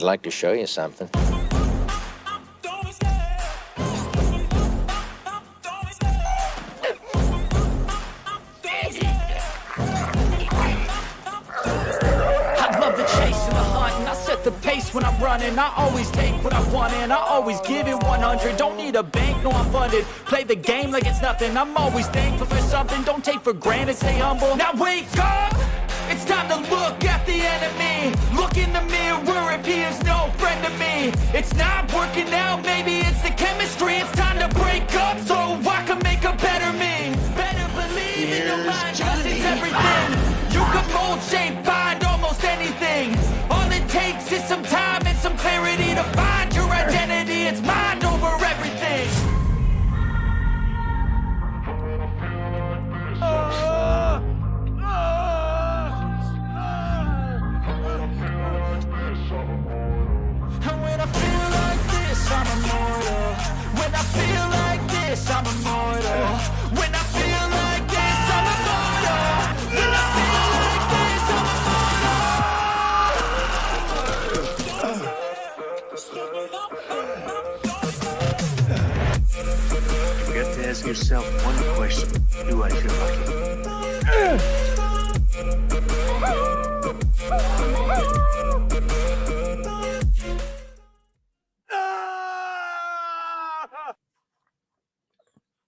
I'd like to show you something. I love the chase and the hunt, and I set the pace when I'm running. I always take what I want and I always give it 100. Don't need a bank, no I'm funded. Play the game like it's nothing. I'm always thankful for something. Don't take for granted, stay humble. Now wake up! It's time to look at the enemy. Look in the mirror if he is no friend to me. It's not working out, maybe it's the chemistry. It's time to break up so I can make a better me. Better believe in your mind, cause it's everything. You can mold, shape, find almost anything. All it takes is some time and some clarity to find your identity. It's mind over everything. And when I feel like this, I'm immortal. When I feel like this, I'm immortal. When I feel like this, I'm immortal. When I feel like this, I'm You got to ask yourself one question. Do I feel lucky?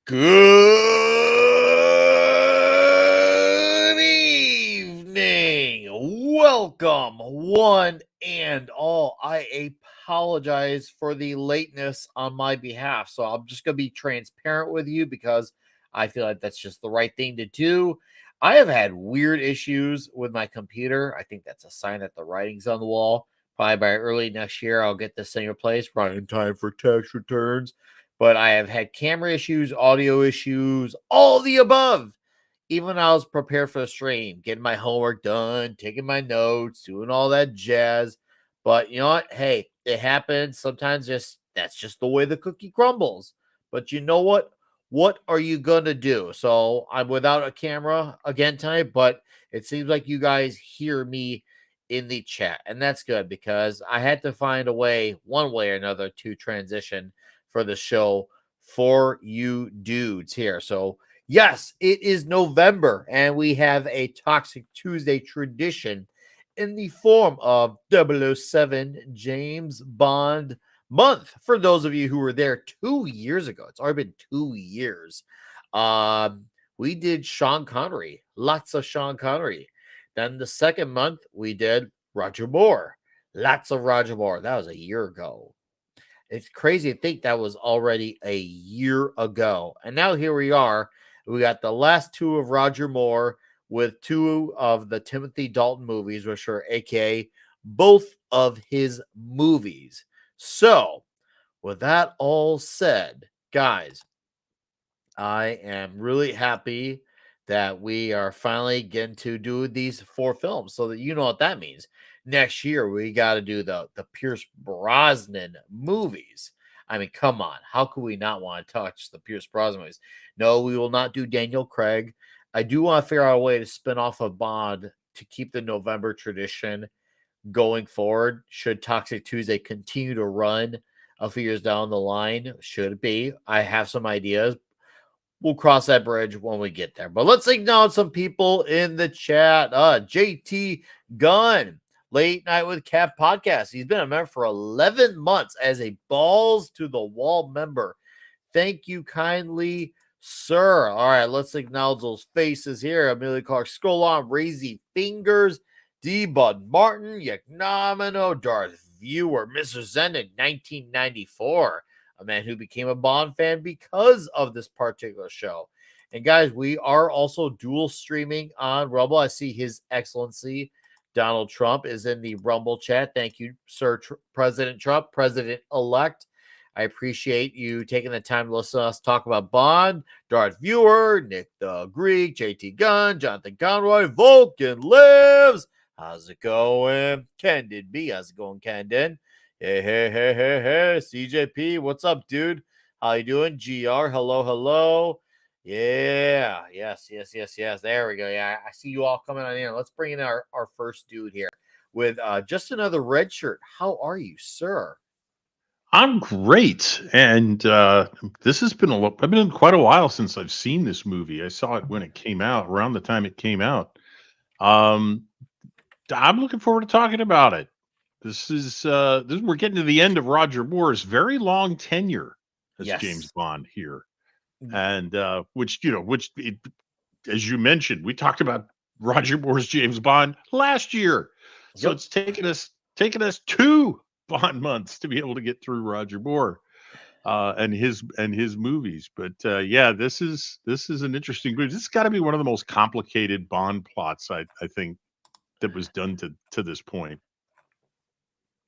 Good evening. Welcome, one and all. I apologize for the lateness on my behalf. So I'm just going to be transparent with you because I feel like that's just the right thing to do. I have had weird issues with my computer. I think that's a sign that the writing's on the wall. Probably by early next year, I'll get this thing replaced, probably in time for tax returns. But I have had camera issues, audio issues, all the above. Even when I was prepared for the stream, getting my homework done, taking my notes, doing all that jazz. But you know what? Hey, it happens. Sometimes that's just the way the cookie crumbles. But you know what? What are you gonna do? So I'm without a camera again tonight, but it seems like you guys hear me in the chat, and that's good because I had to find a way, one way or another, to transition for the show for you dudes here. So yes, it is November, and we have a Toxic Tuesday tradition in the form of 007 James Bond month. For those of you who were there 2 years ago, it's already been 2 years. We did Sean Connery, lots of Sean Connery. Then the second month, we did Roger Moore, lots of Roger Moore. That was a year ago. It's crazy to think that was already a year ago. And now here we are. We got the last two of Roger Moore with two of the Timothy Dalton movies, which are AKA both of his movies. So, with that all said, guys, I am really happy that we are finally getting to do these 4 films so that you know what that means. Next year, we got to do the Pierce Brosnan movies. I mean, come on. How could we not want to touch the Pierce Brosnan movies? No, we will not do Daniel Craig. I do want to figure out a way to spin off of Bond to keep the November tradition going forward. Should Toxic Tuesday continue to run a few years down the line? Should it be? I have some ideas. We'll cross that bridge when we get there. But let's acknowledge some people in the chat. JT Gunn, Late Night with Cap podcast. He's been a member for 11 months as a balls to the wall member. Thank you kindly, sir. All right, let's acknowledge those faces here. Amelia Clark, scroll on, Razy Fingers, D. Bud Martin, Yagnomino, Darth Viewer, Mr. Zen in 1994. A man who became a Bond fan because of this particular show. And guys, we are also dual streaming on Rumble. I see His Excellency Donald Trump is in the Rumble chat. Thank you, Sir President Trump, President-elect. I appreciate you taking the time to listen to us talk about Bond, Darth Viewer, Nick the Greek, JT Gunn, Jonathan Conroy, Vulcan Lives. How's it going? Kendon B. How's it going, Kendon? Hey, CJP, what's up, dude? How you doing? GR, hello. Yeah, yes. There we go. Yeah, I see you all coming on in. Let's bring in our first dude here. with just another red shirt. How are you, sir? I'm great, and this has been I've been quite a while since I've seen this movie. I saw it when it came out, around the time it came out. Um, I'm looking forward to talking about it. We're getting to the end of Roger Moore's very long tenure as James Yes. Bond here, Mm. and as you mentioned, we talked about Roger Moore's James Bond last year, so Yep. it's taken us 2 Bond months to be able to get through Roger Moore and his movies. But yeah, this is an interesting movie. This has got to be one of the most complicated Bond plots I think that was done to this point.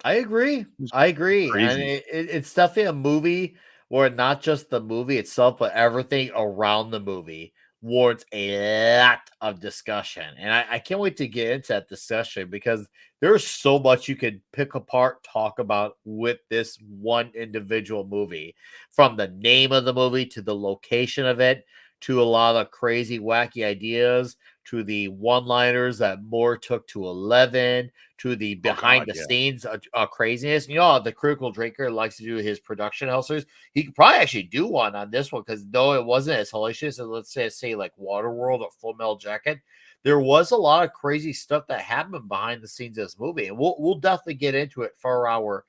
I agree. It's I agree. And crazy. it's definitely a movie where not just the movie itself, but everything around the movie warrants a lot of discussion. And I can't wait to get into that discussion because there's so much you could pick apart, talk about with this one individual movie, from the name of the movie to the location of it, to a lot of crazy, wacky ideas, to the one-liners that Moore took to 11, to the behind the scenes craziness. You know, the Critical Drinker likes to do his production houses. He could probably actually do one on this one because though it wasn't as hellacious as, let's say like Waterworld or Full Metal Jacket, there was a lot of crazy stuff that happened behind the scenes of this movie, and we'll definitely get into it for our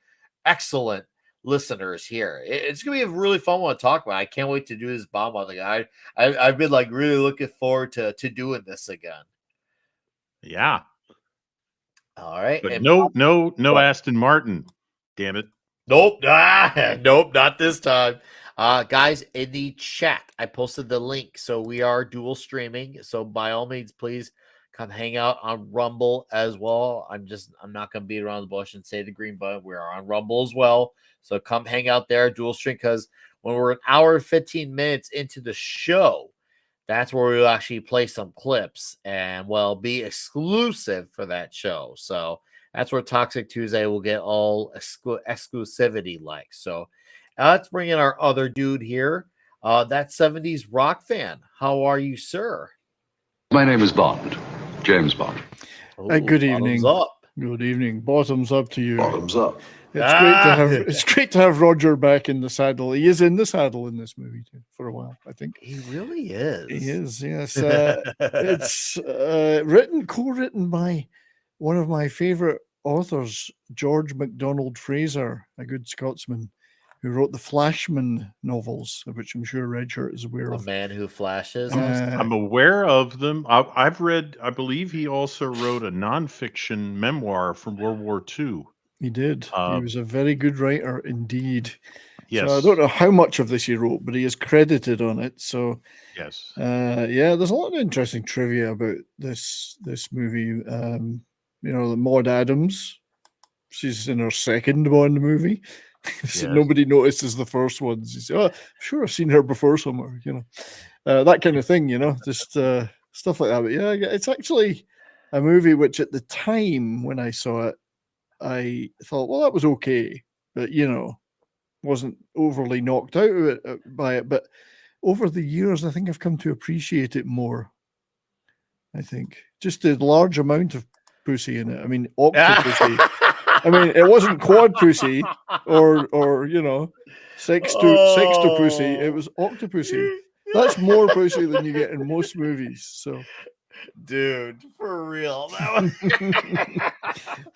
excellent listeners here. It's gonna be a really fun one to talk about. I can't wait to do this bomb on the guy. I've been like really looking forward to doing this again. Yeah. All right. But And no what? Aston Martin. Damn it. Nope. Nope, not this time. Guys, in the chat, I posted the link. So we are dual streaming. So by all means, please come hang out on Rumble as well. I'm not gonna beat around the bush and say the green button. We are on Rumble as well. So come hang out there, dual stream, because when we're an hour and 15 minutes into the show, that's where we'll actually play some clips and be exclusive for that show. So that's where Toxic Tuesday will get all exclusivity like. So let's bring in our other dude here. That 70s rock fan. How are you, sir? My name is Bond, James Bond. Ooh, good evening. bottoms up. Good evening. Bottoms up to you. Bottoms up. It's great to have Roger back in the saddle. He is in the saddle in this movie too, for a while, I think. He really is. He is, yes. It's co-written by one of my favorite authors, George MacDonald Fraser, a good Scotsman, who wrote the Flashman novels, which I'm sure Redshirt is aware A of. Man Who Flashes. I'm aware of them. I've read, I believe he also wrote a nonfiction memoir from World War II. He did. He was a very good writer indeed. Yes. So I don't know how much of this he wrote, but he is credited on it. So Yes. yeah, there's a lot of interesting trivia about this movie. You know, Maud Adams, she's in her second Bond movie. So nobody notices the first one. She says, "Oh, sure, I've seen her before somewhere." You know, that kind of thing. You know, just stuff like that. But yeah, it's actually a movie which, at the time when I saw it, I thought, well, that was okay, but you know, wasn't overly knocked out of it, by it. But over the years, I think I've come to appreciate it more. I think just the large amount of pussy in it. I mean, Octopussy. I mean, it wasn't quad pussy or you know, sextopussy. It was Octopussy. That's more pussy than you get in most movies. So, dude, for real.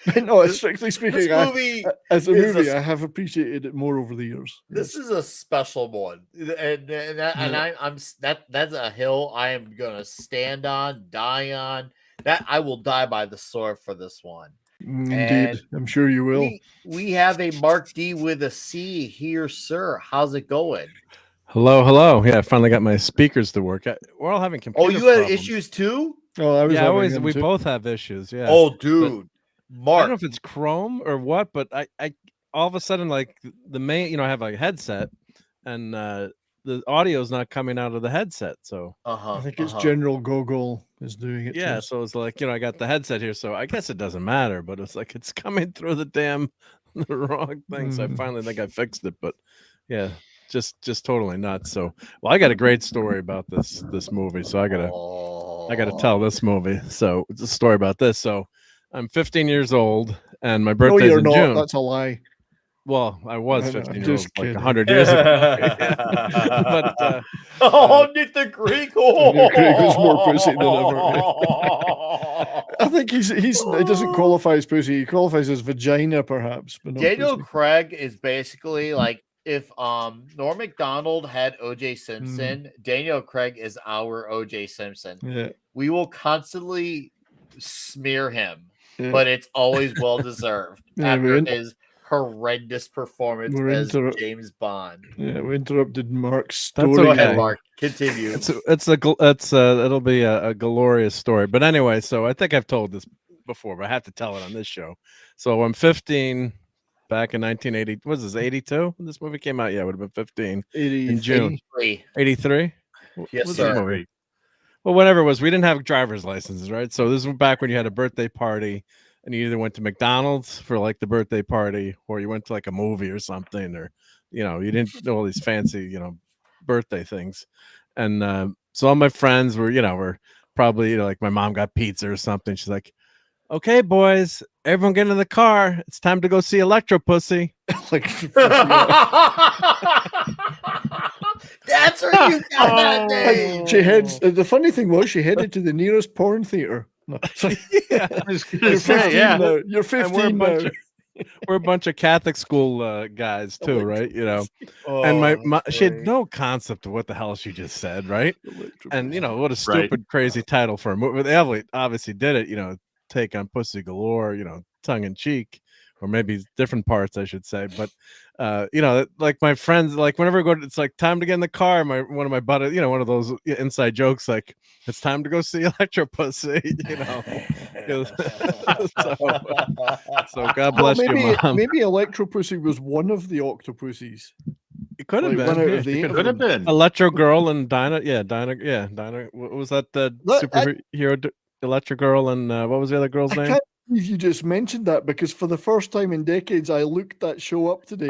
But no, strictly speaking, movie as a movie, I have appreciated it more over the years. This is a special one, and that's a hill I am gonna stand on, die on. That I will die by the sword for this one. Indeed, And I'm sure you will. We have a Mark D with a C here, sir. How's it going? Hello. Yeah, I finally got my speakers to work. We're all having computer you had problems. issues too? Oh, I was. We both have issues. Yeah. Oh, dude, Mark. I don't know if it's Chrome or what, but I all of a sudden, like the main, I have a headset, and the audio is not coming out of the headset. So I think it's General Gogol is doing it. Yeah, so it's like, I got the headset here, so I guess it doesn't matter, but it's like it's coming through the wrong thing. So I finally think I fixed it, but yeah, just totally nuts. So, well, I got a great story about this movie, so I gotta tell this movie. So it's a story about this. So I'm 15 years old, and my No, birthday's you're in not. June. That's a lie. Well, I was I know, 15 I'm years old just like kidding. 100 years ago. But Nick the Greek. Nick Craig was more pussy than ever. I think he doesn't qualify as pussy. He qualifies as vagina, perhaps. But not Daniel pussy. Craig is basically like if Norm Macdonald had OJ Simpson, Daniel Craig is our OJ Simpson. Yeah. We will constantly smear him, Yeah. but it's always well deserved Yeah, after his horrendous performance as James Bond. Yeah, we interrupted Mark's That's story. Go ahead, okay. Mark. Continue. It'll be a glorious story. But anyway, so I think I've told this before, but I have to tell it on this show. So I'm 15 back in 1980. What was this, 82? When this movie came out? Yeah, it would have been 15 in June. 83? Yes, sir. Well, whatever it was, we didn't have driver's licenses, right? So this was back when you had a birthday party and you either went to McDonald's for like the birthday party or you went to like a movie or something, or, you know, you didn't know all these fancy, you know, birthday things. And so all my friends were probably, like my mom got pizza or something. She's like, okay, boys, everyone get in the car. It's time to go see Octopussy. That's where you got that name. She heads. The funny thing was, she headed to the nearest porn theater. No, Yeah, I was you're gonna 15 say, yeah. now. You're 15 now. We're a bunch of Catholic school guys too, right? You know, Oh, and my she had no concept of what the hell she just said, right? And you know, what a stupid, crazy title for a movie. They obviously did it, you know, take on Pussy Galore, you know, tongue in cheek, or maybe different parts, I should say. But you know, like my friends, like whenever I go, it's like time to get in the car. One of my buddies, you know, one of those inside jokes, like it's time to go see Octopussy, you know. So God bless you, Mom. Maybe Electropussy was one of the Octopussies. It could have Like, been. one out of the eight It of could have them. been. Electro Girl and Dinah. What was that? The superhero Electro Girl and what was the other girl's I name? can't believe you just mentioned that, because for the first time in decades, I looked that show up today.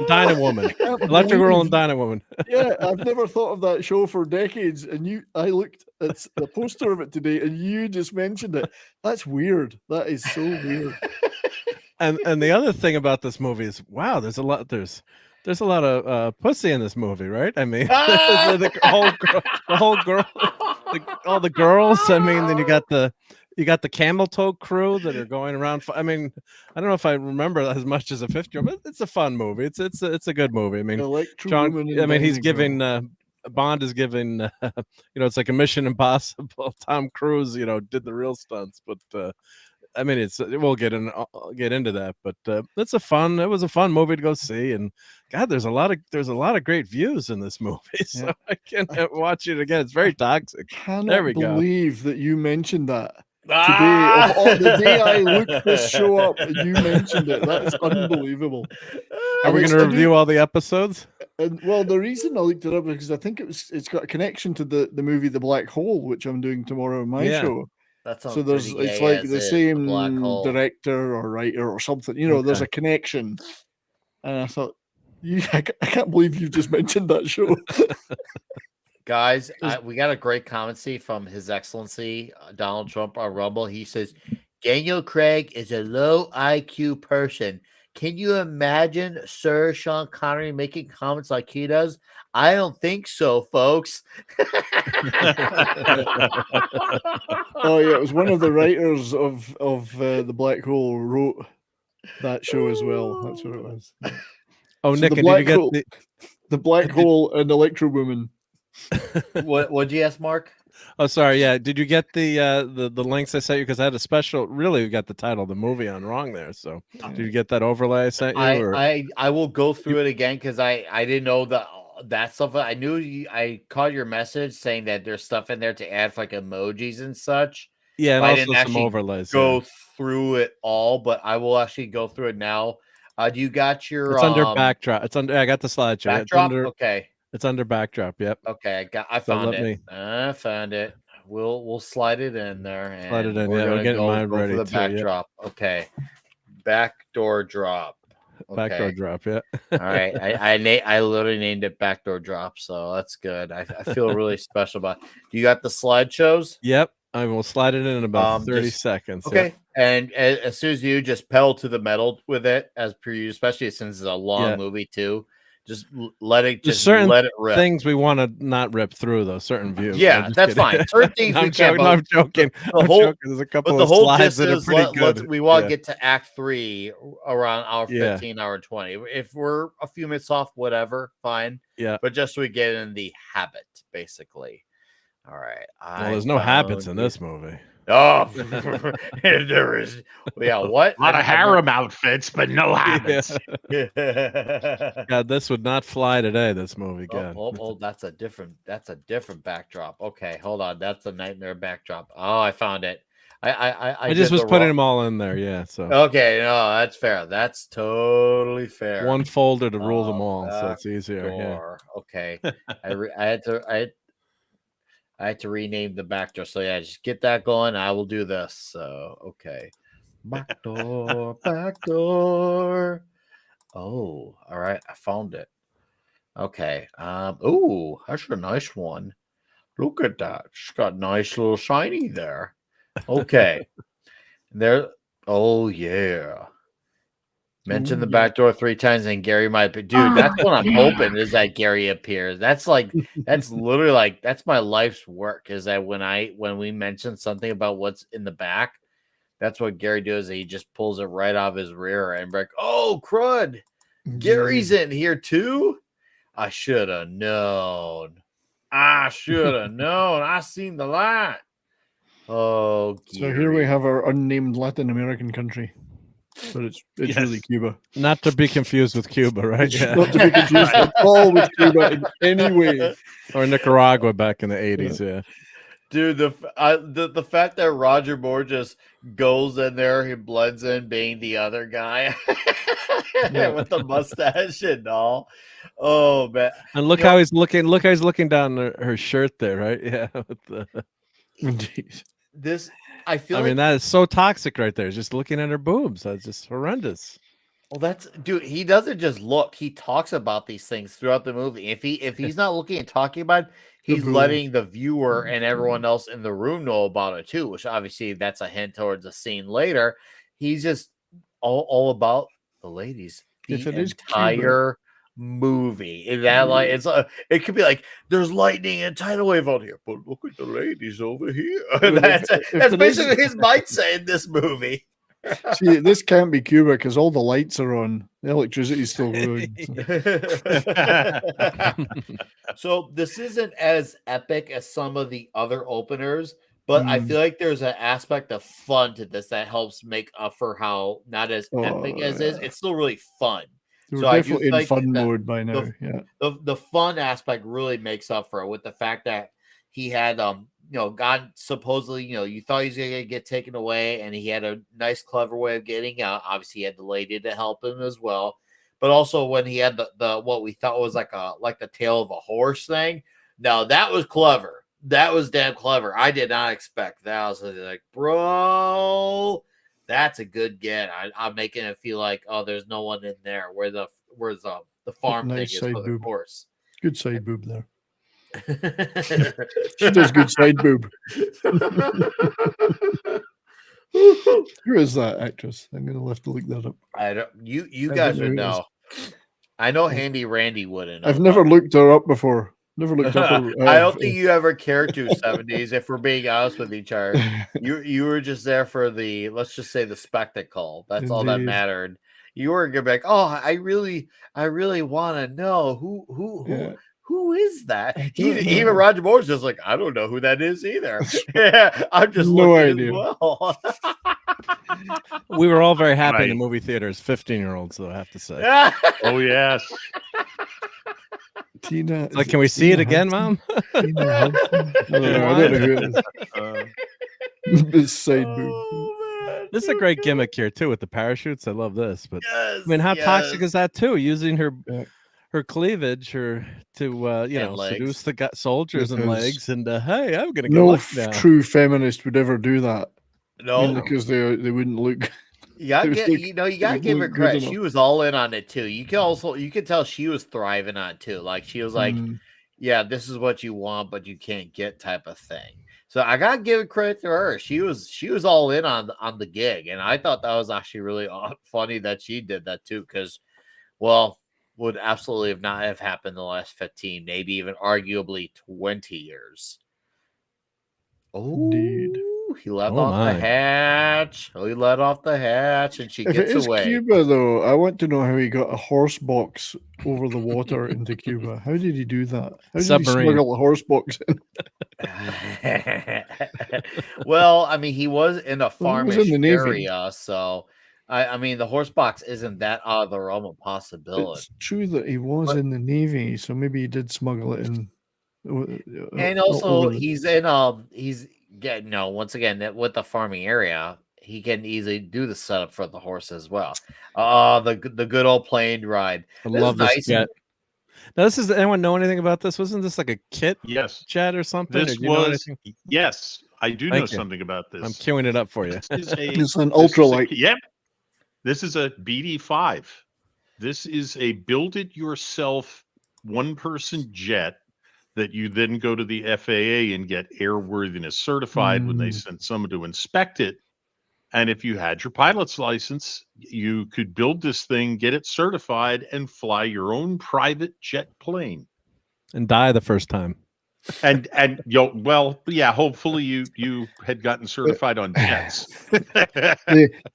Dinah Woman. Electro Girl and Dinah Woman. Yeah, I've never thought of that show for decades, and I looked at the poster of it today, and you just mentioned it. That's weird. That is so weird. And the other thing about this movie is, wow, there's a lot of pussy in this movie, right? I mean, the whole girl, all the girls. I mean, then you got the camel toe crew that are going around. I mean, I don't know if I remember as much as a 50-year-old, but it's a fun movie. It's a good movie. I mean, he's giving Bond is giving you know, it's like a Mission Impossible. Tom Cruise, you know, did the real stunts, but I mean, we'll get into that, but it was a fun movie to go see, and God, there's a lot of great views in this movie, so I can't watch it again. It's very toxic. There we go. Believe that you mentioned that today. The day I looked this show up, and you mentioned it. That is unbelievable. Are we going to review all the episodes? And well, the reason I looked it up is because I think it's got a connection to the movie The Black Hole, which I'm doing tomorrow in my show. So it's like the same director or writer or something. You know, there's a connection. And I thought, I can't believe you just mentioned that show. Guys, we got a great comment from His Excellency Donald Trump on Rumble. He says, Daniel Craig is a low IQ person. Can you imagine Sir Sean Connery making comments like he does? I don't think so, folks. Oh yeah, it was one of the writers of The Black Hole wrote that show as well. That's what it was. Oh, so Nick, did you get the Black Hole and Electro Woman? What'd you ask, Mark? Oh, sorry. Yeah, did you get the links I sent you? Because I had a special. Really, we got the title of the movie on wrong there. So, did you get that overlay I sent you? I will go through it again because I didn't know that stuff. I knew I caught your message saying that there's stuff in there to add for like emojis and such. Yeah, and I also didn't some actually overlays. Go through it all, but I will actually go through it now. Do you got your? It's under backdrop. It's under. I got the slideshow. Backdrop. Okay. It's under backdrop. Yep. Okay, I found it. I found it. We'll slide it in there. And slide it in. Yeah, we're getting mine ready. For the backdrop. Yep. Okay. Backdoor drop. Okay. Backdoor drop. Yeah. All right. I literally named it backdoor drop, so that's good. I feel really special about it. You got the slideshows? Yep. I will slide it in about 30 just- seconds. Okay, and as soon as you just pedal to the metal with it, as per you, especially since it's a long movie too, just let it let it rip. Things we want to not rip through though. Certain views. Yeah, that's fine. Certain things we can't. I'm joking. I'm joking. There's a couple But the of whole slides gist that are is pretty good. we want to get to Act 3 around hour 15, hour 20. If we're a few minutes off, whatever, fine. Yeah. But just so we get in the habit, basically. All right. Well, there's no habits in this movie. Oh, there is. Yeah, what? A lot of harem outfits, but no habits. God, this would not fly today. This movie, God. Oh, that's a different backdrop. Okay, hold on. That's a nightmare backdrop. Oh, I found it. I just was putting them all in there. Yeah. So okay, no, that's fair. That's totally fair. One folder to rule them all, so it's easier. Yeah. Okay, I had to rename the backdoor. So yeah, just get that going. I will do this. So okay, backdoor. Oh, all right. I found it. Okay. Oh, that's a nice one. Look at that. It's got nice little shiny there. Okay. There. Oh yeah. Mention the back door 3 times and Gerry might be. Dude, that's what I'm hoping is that Gerry appears. That's literally like that's my life's work. Is that when we mention something about what's in the back, that's what Gerry does. He just pulls it right off his rear and like, oh crud, Gary's in here too. I should have known. I seen the light. Oh, so here we have our unnamed Latin American country. But it's really Cuba. Not to be confused with Cuba, right? Yeah. Not to be confused at all with Cuba in any way. Or Nicaragua back in the 80s, yeah. Dude, the fact that Roger Moore just goes in there, he blends in being the other guy with the mustache and all. Oh man! And look how he's looking. Look how he's looking down her shirt there, right? Yeah. Indeed. I mean, that is so toxic right there. Just looking at her boobs. That's just horrendous. Well, dude, he doesn't just look. He talks about these things throughout the movie. If he's not looking and talking about it, he's letting the viewer and everyone else in the room know about it too, which obviously that's a hint towards a scene later. He's just all about the ladies. The entire movie. That like it could be like there's lightning and tidal wave out here, but look at the ladies over here. That's basically his mindset in this movie. See, this can't be Cuba because all the lights are on. The electricity's still going. So this isn't as epic as some of the other openers, but I feel like there's an aspect of fun to this that helps make up for how not as epic as it is. It's still really fun. We're definitely in fun mode by now. The fun aspect really makes up for it with the fact that he had God supposedly, you thought he was gonna get taken away, and he had a nice, clever way of getting out. Obviously, he had the lady to help him as well. But also when he had the what we thought was like the tail of a horse thing. Now that was clever. That was damn clever. I did not expect that. I was like, bro, that's a good get. I'm making it feel like, oh, there's no one in there. Where's the farm thing is for the horse. Good side boob there. She does good side boob. Who is that actress? I'm gonna have to look that up. I don't. You guys would know. I know Handy Randy wouldn't. I've never looked her up before. Never looked up her. I don't think you ever cared to 70s. If we're being honest with each other, you were just there for the, let's just say, the spectacle. That's all that mattered. You were gonna be like, oh, I really want to know who is that? Even Roger Moore's just like, I don't know who that is either. Yeah, I'm just looking as well. We were all very happy in the movie theaters. 15-year-olds, though, I have to say. Oh yes. Tina, like, can we see it again, Mom? Tina I don't know who it is. This side boob. This is a great gimmick here too with the parachutes. I love this, but I mean, how toxic is that too? Using her cleavage to seduce the soldiers and legs, and hey, I'm gonna no true feminist would ever do that. No, because they wouldn't look. You gotta give her credit. She was all in on it too. You can tell she was thriving on it too. Like she was like, yeah, this is what you want, but you can't get type of thing. So I gotta give credit to her. She was all in on the gig, and I thought that was actually really funny that she did that too. Because, well, would absolutely have not have happened in the last 15, maybe even arguably 20 years. Indeed. Oh, he let Oh, off the my. hatch. Oh, he let off the hatch, and she If it gets is away. Cuba, though, I want to know how he got a horse box over the water into Cuba. How did he do that? How did Submarine. he smuggle a horse box in? Well, I mean, he was in a Well, he was farmish in the Navy. area, so I mean, the horse box isn't that out of the realm of possibility. It's true that he was But- in the Navy, so maybe he did smuggle it in. And also, he's getting once again with the farming area, he can easily do the setup for the horse as well. The good old plane ride. I This love is this nice. jet. Now, anyone know anything about this? Wasn't this like a kit Yes. jet or something? This or do you know was, anything? yes, I do Thank know you. something about this. I'm queuing it up for you. This is It's an this is a- ultralight. Yep. This is a BD-5. This is a build-it-yourself one-person jet that you then go to the FAA and get airworthiness certified when they send someone to inspect it. And if you had your pilot's license, you could build this thing, get it certified, and fly your own private jet plane. And die the first time. And yeah, hopefully you had gotten certified on jets.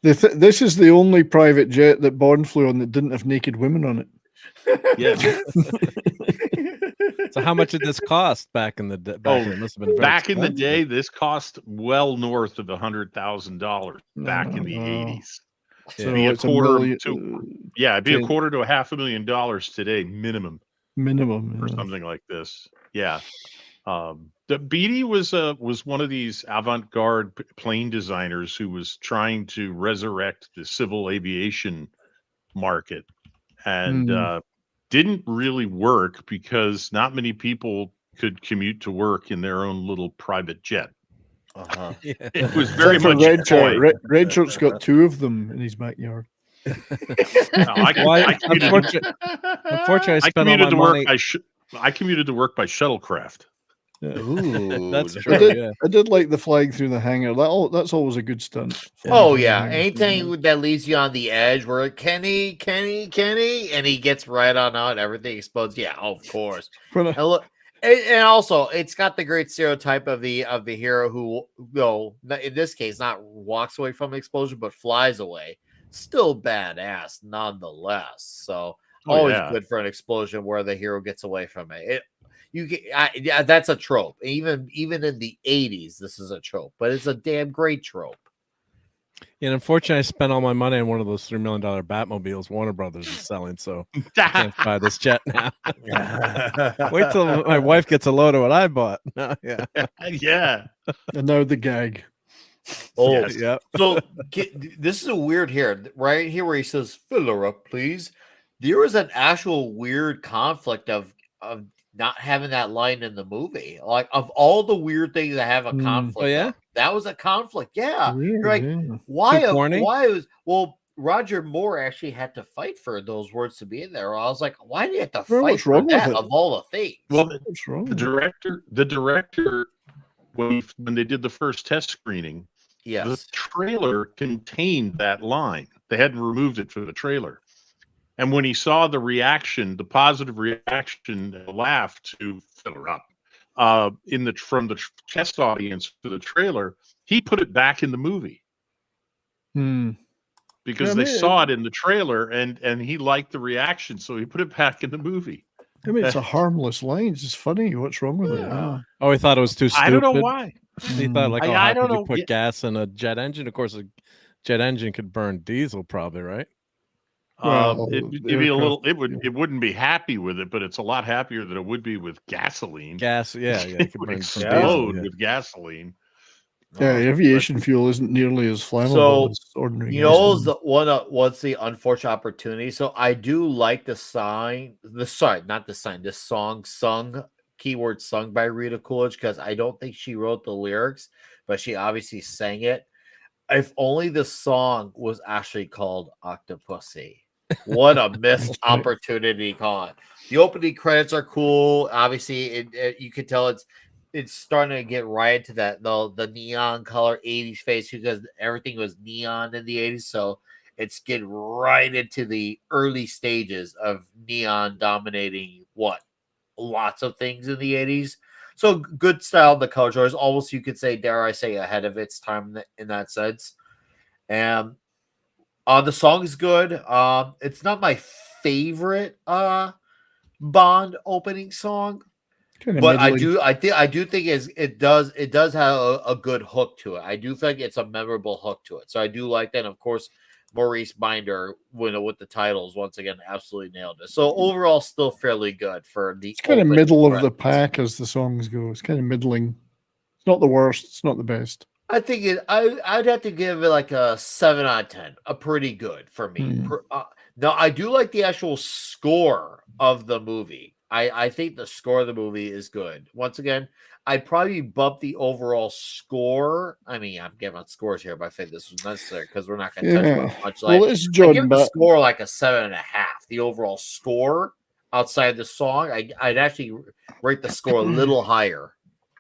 This is the only private jet that Bond flew on that didn't have naked women on it. Yeah. So how much did this cost back in the day? It must have been very Back in the expensive. day, this cost well north of $100,000 back in the 80s. So It'd be it's a quarter million, it'd be a ten- quarter to $500,000 today minimum minimum. for yeah. something like this. Yeah. The Beatty was one of these avant-garde plane designers who was trying to resurrect the civil aviation market, and didn't really work because not many people could commute to work in their own little private jet. Uh-huh. Yeah. It was very Except for much Red Shirt. toy. Red Shirt's got two of them in his backyard. No, I commuted, Unfortunately, I I spent all commuted my to work. money. I commuted to work by shuttlecraft. Ooh, That's I true. did, Yeah. I did like the flag through the hangar. That's always a good stunt. Flying Oh through the yeah, hangar. anything that leaves you on the edge where Kenny, and he gets right on out, everything explodes. Yeah, of course. When I- And look, and also it's got the great stereotype of the hero who, in this case, not walks away from an explosion but flies away. Still badass nonetheless. So Oh, always yeah. good for an explosion where the hero gets away from it. That's a trope. Even in the 80s, this is a trope, but it's a damn great trope. And unfortunately, I spent all my money on one of those $3 million Batmobiles Warner Brothers is selling, so I can't buy this jet now. Wait till my wife gets a load of what I bought. No, yeah. Yeah. and now the gag. Oh, Yes. Yeah. so this is a weird here, right here where he says, "Fill her up, please." There was an actual weird conflict of not having that line in the movie. Like, of all the weird things that have a conflict, Oh, yeah? of, that was a conflict. Yeah, Weird, you're like, yeah. why? Too corny? Why was Roger Moore actually had to fight for those words to be in there? I was like, why do you have to Well, fight what's for wrong with that it? of all the things? Well, What's wrong? the director, when they did the first test screening, the Yes. trailer contained that line. They hadn't removed it for the trailer. And when he saw the reaction, the positive reaction, the laugh to fill her up, from the test audience to the trailer, he put it back in the movie because Yeah, they man, saw it in the trailer and he liked the reaction, so he put it back in the movie. I mean, it's a harmless line. It's just funny. What's wrong with it? Oh, he thought it was too stupid. I don't know why. He thought, like, I how don't could you know. put Yeah. gas in a jet engine? Of course, a jet engine could burn diesel, probably, right? Well, It'd be a little. It wouldn't be happy with it, but it's a lot happier than it would be with gasoline. Gas, yeah, you It could would burn some explode diesel. Yeah. with gasoline. Yeah, aviation fuel isn't nearly as flammable So, as ordinary You know, gasoline. what's the unfortunate opportunity? So I do like the song sung, keyword sung by Rita Coolidge, because I don't think she wrote the lyrics, but she obviously sang it. If only the song was actually called Octopussy. What a missed opportunity, Con. The opening credits are cool. Obviously, you can tell it's starting to get right into that the neon color 80s face because everything was neon in the 80s. So it's getting right into the early stages of neon dominating lots of things in the 80s. So good style, the color choice, almost you could say, dare I say, ahead of its time in that sense. And the song is good. It's not my favorite Bond opening song, Kind of but middling. I do think it does have a good hook to it. I do think it's a memorable hook to it. So I do like that. And of course, Maurice Binder with the titles once again absolutely nailed it. So overall, still fairly good for the. It's kind of opening middle of the credits. pack as the songs go. It's kind of middling. It's not the worst. It's not the best. I think I'd have to give it like a 7 out of 10. A pretty good for me. Now I do like the actual score of the movie. I think the score of the movie is good. Once again, I'd probably bump the overall score. I mean, I'm giving out scores here, but I think this was necessary because we're not going to touch Yeah. it much. Well, Like it's I give John the Bat. score like a 7.5. The overall score outside the song, I'd actually rate the score a little higher.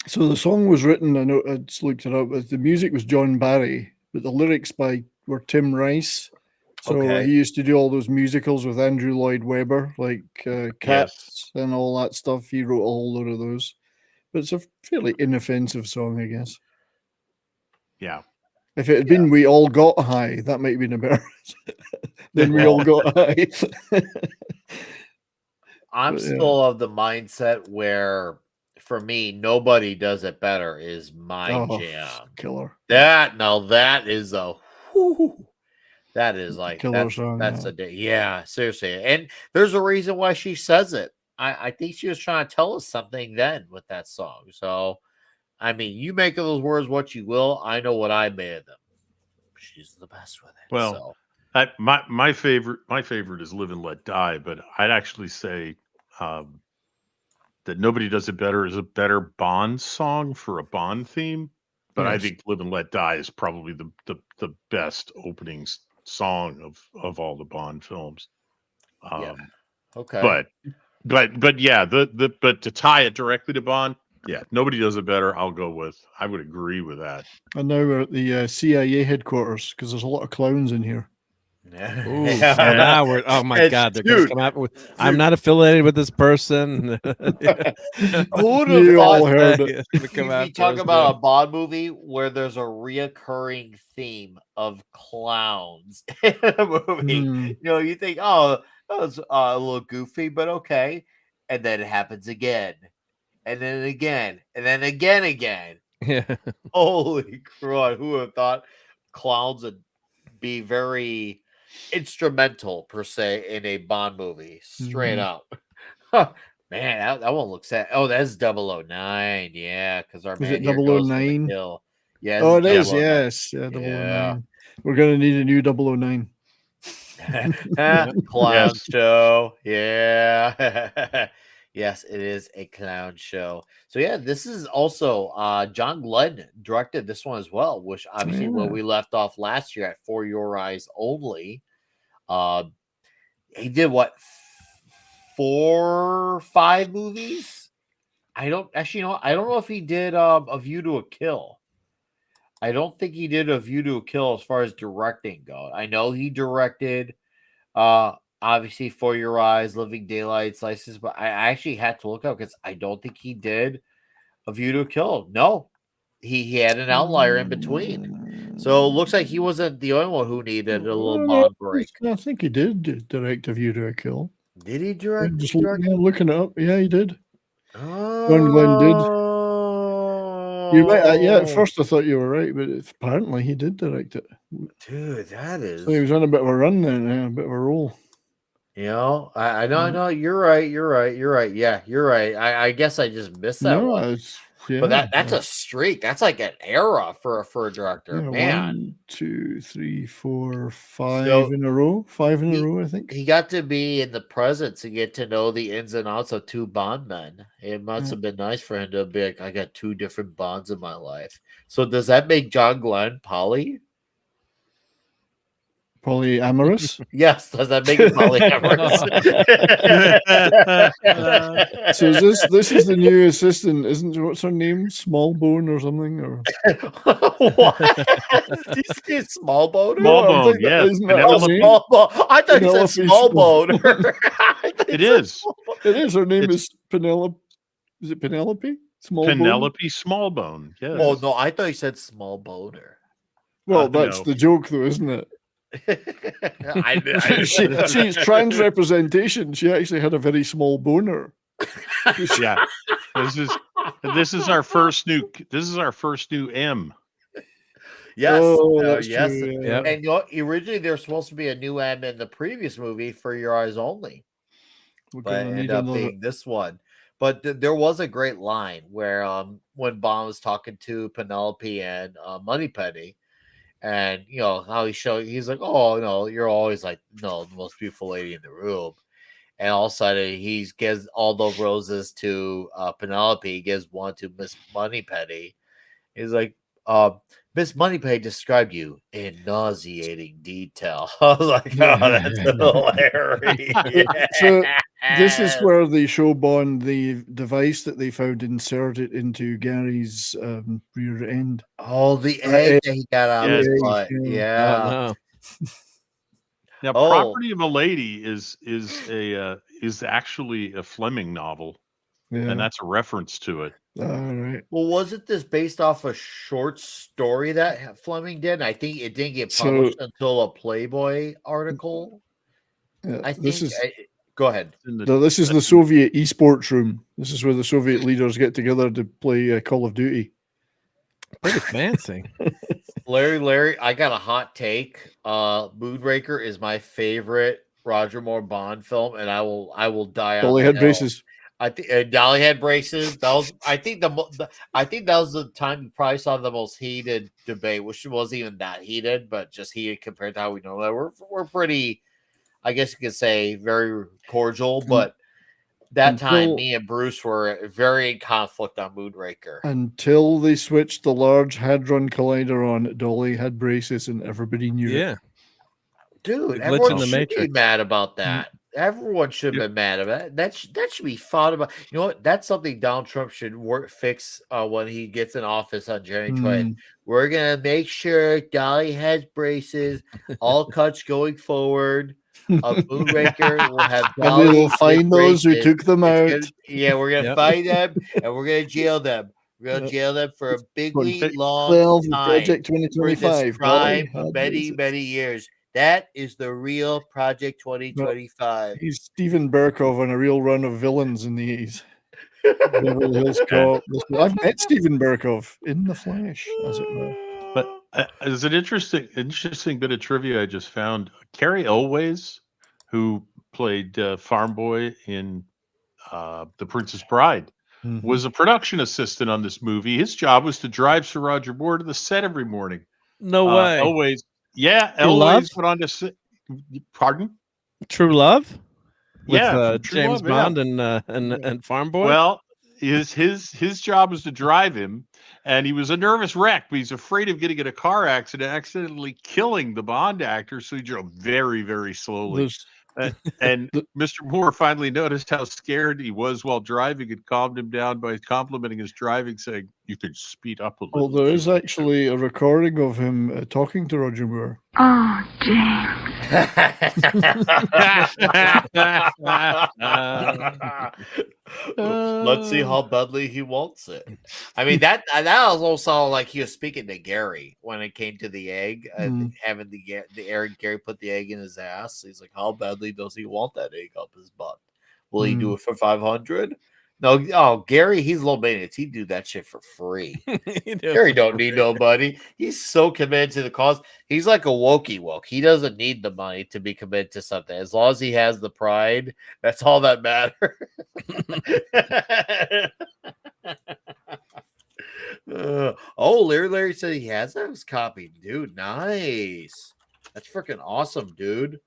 So the song was written, I know I just looked it up, but the music was John Barry, but the lyrics were Tim Rice. So Okay. he used to do all those musicals with Andrew Lloyd Webber, like Cats and all that stuff. He wrote a whole load of those. But it's a fairly inoffensive song, I guess. Yeah. If it had been We All Got High, that might have been a better. Then We All Got High. I'm But, yeah. still of the mindset where, for me, Nobody Does It Better is my Oh, jam. killer. That is a whoo, that is like Killer song, that's yeah. a day. Yeah, seriously. And there's a reason why she says it. I think she was trying to tell us something then with that song. So, I mean, you make of those words what you will. I know what I made of them. She's the best with it. Well, So my favorite is Live and Let Die, but I'd actually say that Nobody Does It Better is a better Bond song for a Bond theme. But I Yes. think Live and Let Die is probably the best opening song of all the Bond films. yeah. Okay. But yeah, but to tie it directly to Bond, yeah, Nobody Does It Better. I would agree with that. And now we're at the CIA headquarters because there's a lot of clowns in here. Ooh, so now we're. Oh my God, they're going to come out with. I'm not affiliated with this person. Who would have You thought all heard it. It's gonna come if out you talk first, about yeah. a Bond movie where there's a reoccurring theme of clowns in a movie? You know, you think, oh, that was a little goofy, but okay. And then it happens again. And then again. And then again. Yeah. Holy crud. Who would have thought clowns would be very instrumental, per se, in a Bond movie? Straight up. Man, that one looks at. Oh, that's 009. Yeah, because our Is man it here goes for the 009? kill. Yeah, Oh, it's it is. 009. Yes. Yeah, Yeah. 009. We're going to need a new 009. Clown Yes. show. Yeah. Yes, it is a clown show. So yeah, this is also John Glenn directed this one as well, which obviously where Yeah. we left off last year at For Your Eyes Only. He did what, 4 or 5 movies? I don't know if he did A View to a Kill. I don't think he did A View to a Kill as far as directing goes. I know he directed obviously For Your Eyes, Living Daylights, Slices, but I actually had to look up because I don't think he did A View to a Kill. No. He had an outlier in between. So it looks like he wasn't the only one who needed a little Bond break. I think he did direct A View to a Kill. Did he Yeah, direct? just looking it up. Yeah, he did. Oh. John Glenn did. You might, yeah. At first, I thought you were right, but apparently he did direct it. Dude, that is. So he was on a bit of a run then, a bit of a roll. You know, I know. You're right. Yeah, you're right. I guess I just missed that one. But that's a streak. That's like an era for a director, man. 1, 2, 3, 4, 5 in a row. 5 in a row, I think. He got to be in the present to get to know the ins and outs of 2 Bond men. It must have been nice for him to be like, I got 2 different Bonds in my life. So does that make John Glenn poly? Polyamorous. Yes, does that make it polyamorous? So this is the new assistant, isn't it? What's her name? Smallbone or something? Or What? Did you say small boner? Small I'm bone, thinking- yeah. isn't that her Penelope. name? Small bone. I thought you said Penelope small Small- boner. I thought you It said is. small bone. It is. Her name It's- is Penelope. Is it Penelope? Smallbone. Penelope Smallbone. Yes. Oh no, I thought you said small boner. Well, that's no. the joke, though, isn't it? I See, it's trans representation. She actually had a very small boner. Yeah. This is our first new. This is our first new M. yes, Oh, that's yes. true, yeah. And you know, originally there was supposed to be a new M in the previous movie, For Your Eyes Only, We're but gonna it ended need up another. being this one. But there was a great line where when Bond was talking to Penelope and Moneypenny, and you know how he's like, oh no, you're always like the most beautiful lady in the room, and all of a sudden he gives all the roses to Penelope, he gives one to Miss Moneypenny. He's like, Miss Moneypenny described you in nauseating detail. I was like, oh, that's hilarious. So this is where they show Bond the device that they found inserted into Gary's rear end. Oh, the egg that he got out of his Yes. butt. Yeah. Yeah. Oh, no. Now, Oh. Property of a Lady is actually a Fleming novel, Yeah. and that's a reference to it. All right. Well, wasn't this based off a short story that Fleming did? I think it didn't get So- published until a Playboy article. Yeah, I this think. is Go ahead. In the- this is the Soviet esports room. This is where the Soviet leaders get together to play Call of Duty. Pretty fancy. Larry, I got a hot take. Moonraker is my favorite Roger Moore Bond film, and I will die on Dolly that head hill. braces. I think Dolly had braces. That was, I think that was the time you probably saw the most heated debate, which wasn't even that heated, but just heated compared to how we know that we're pretty, I guess you could say, very cordial. But that time, Until- me and Bruce were very in conflict on Moonraker. Until they switched the Large Hadron Collider on, Dolly had braces and everybody knew it. Yeah. Dude, The glitch everyone in the should be Matrix. mad about that. Everyone should have been mad about that. That should be thought about. You know what? That's something Donald Trump should fix when he gets in office on January 20th. We're gonna make sure Dolly has braces, all cuts going forward. Moonraker will have And Dolly we will with find those who braces. took them It's out. gonna- we're gonna Yep. find them and we're gonna jail them. We're gonna Yep. jail them for a bigly Hey, long 12 time. Project For this 2025. crime Dolly of had many, braces. many years. That is the real Project 2025. He's Steven Berkov on a real run of villains in the 80s. Beverly Hills Cop. I've met Steven Berkov in the flesh, as it were. But as an interesting bit of trivia I just found, Carrie Elways, who played Farm Boy in The Princess Bride, was a production assistant on this movie. His job was to drive Sir Roger Moore to the set every morning. No way. Elways, yeah, True Love? Elways went on to sit. Pardon? True Love? With Yeah, from True James Love, yeah. Bond and Farm Boy? Well, his job was to drive him, and he was a nervous wreck, but he's afraid of getting in a car accident, accidentally killing the Bond actor, so he drove very, very slowly. And Mr. Moore finally noticed how scared he was while driving and calmed him down by complimenting his driving, saying, "You could speed up a little." Well, there is actually a recording of him talking to Roger Moore. Oh, James. Let's see how badly he wants it. I mean, that almost sounded like he was speaking to Gerry when it came to the egg, having Gary put the egg in his ass. He's like, how badly does he want that egg up his butt? Will he do it for 500? No, Gerry, he's low maintenance. He'd do that shit for free. Gerry don't need nobody. He's so committed to the cause. He's like a wokey woke. He doesn't need the money to be committed to something. As long as he has the pride, that's all that matters. Larry said he has those copied. Dude, nice. That's freaking awesome, dude.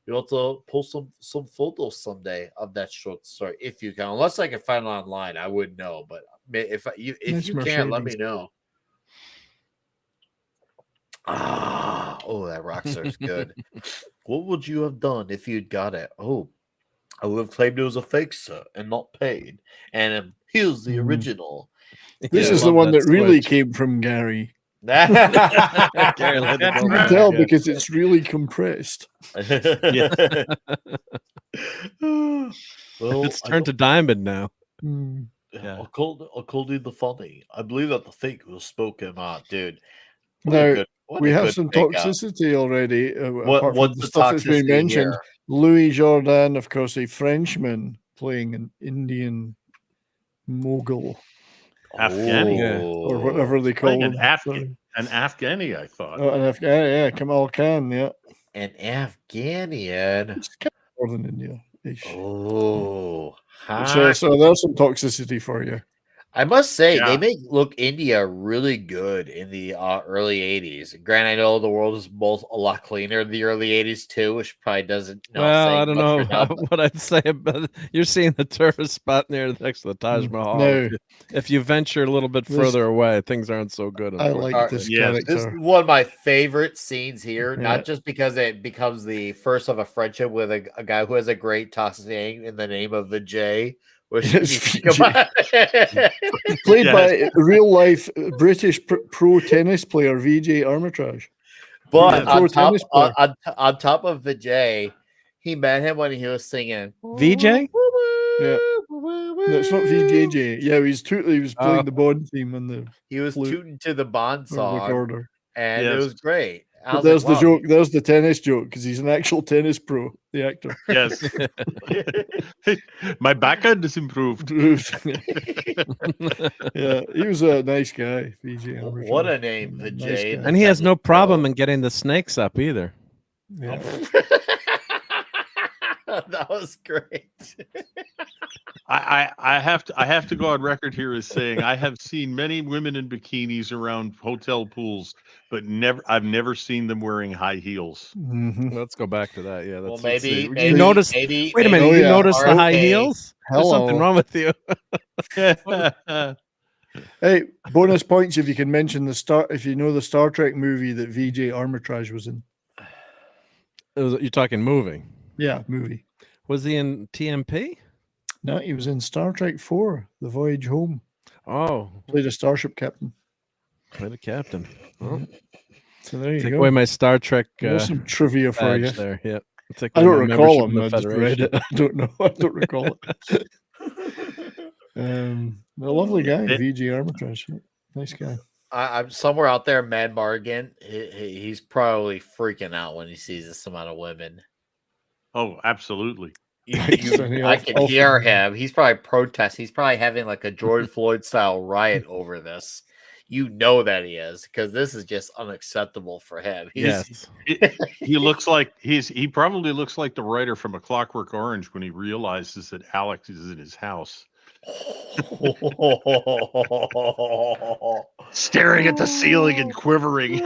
You'll have to post some photos someday of that short story if you can. Unless I can find it online, I wouldn't know. But if you can, let me know. Oh, that Rockstar's good. What would you have done if you'd got it? Oh, I would have claimed it was a fake, sir, and not paid. And here's the original. This Yeah, is I the love one that really switch. came from Gary. Gary let it That's go You back, can tell yeah. because it's really compressed. Well, It's turned to diamond now. Mm. Yeah. I'll call you the funny. I believe that the fake was spoken. Dude. Now, we have good some fake out. toxicity already, apart from What's the the stuff that's been toxicity mentioned. here? Louis Jordan, of course, a Frenchman playing an Indian mogul Afghani. Yeah. or whatever they call Playing them. an Afghani, I thought. Oh, an Afghan, yeah, Kamal Khan, yeah. An Afghanian. It's kind of northern India-ish. Oh, So there's some toxicity for you. I must say, Yeah. they make look India really good in the early 80s. Granted, I know the world is both a lot cleaner in the early 80s too, which probably doesn't. Well, say I don't much know for now, but- what I'd say about you're seeing the tourist spot near next to the Taj Mahal. No. If you venture a little bit This- further away, things aren't so good. I like unfortunately. this Yes, This is character. one of my favorite scenes here, Yeah. not just because it becomes the first of a friendship with a guy who has a great toxic name in the name of the J, which Yes, you think VJ. about Played Yes. by real life British pro tennis player VJ Armitage. But Pro on top, tennis player. on top of the J, he met him when he was singing VJ? Yeah. No, it's not VJJ. Yeah, he was playing Oh. the Bond theme on the He was flute tooting to the Bond or song, recorder. and it Yes. was great. I But was there's like, the wow, joke. There's the tennis joke because he's an actual tennis pro, the actor. Yes. My backhand is improved. Yeah, he was a nice guy, VJ Armitage. What a name, the Nice J. guy. And he has no problem in getting the snakes up either. Yeah. That was great. I have to go on record here as saying I have seen many women in bikinis around hotel pools, but I've never seen them wearing high heels. Mhm. Let's go back to that. Yeah, Well, let's maybe, see. maybe You noticed? Maybe, Wait a minute. Oh, You yeah. noticed the high RK. heels? There's something Hello. wrong with you. Hey, bonus points if you can mention if you know the Star Trek movie that VJ Armitage was in. You're talking movie. Yeah, movie. Was he in TMP? No, he was in Star Trek 4, The Voyage Home. Oh, Played a starship captain. play the captain. Well, So there you take go. away my Star Trek There's some trivia for you. badge there. Yeah. Take I away don't my recall membership him. in I the just read Federation. it. I don't know. I don't recall it. A lovely guy, VJ Armitage. Nice guy. I'm somewhere out there, Mad Morgan. He's probably freaking out when he sees this amount of women. Oh, absolutely. I can hear him. He's probably protesting. He's probably having like a George Floyd style riot over this. You know that he is, because this is just unacceptable for him. Yes. He looks like he probably looks like the writer from A Clockwork Orange when he realizes that Alex is in his house, staring at the ceiling and quivering.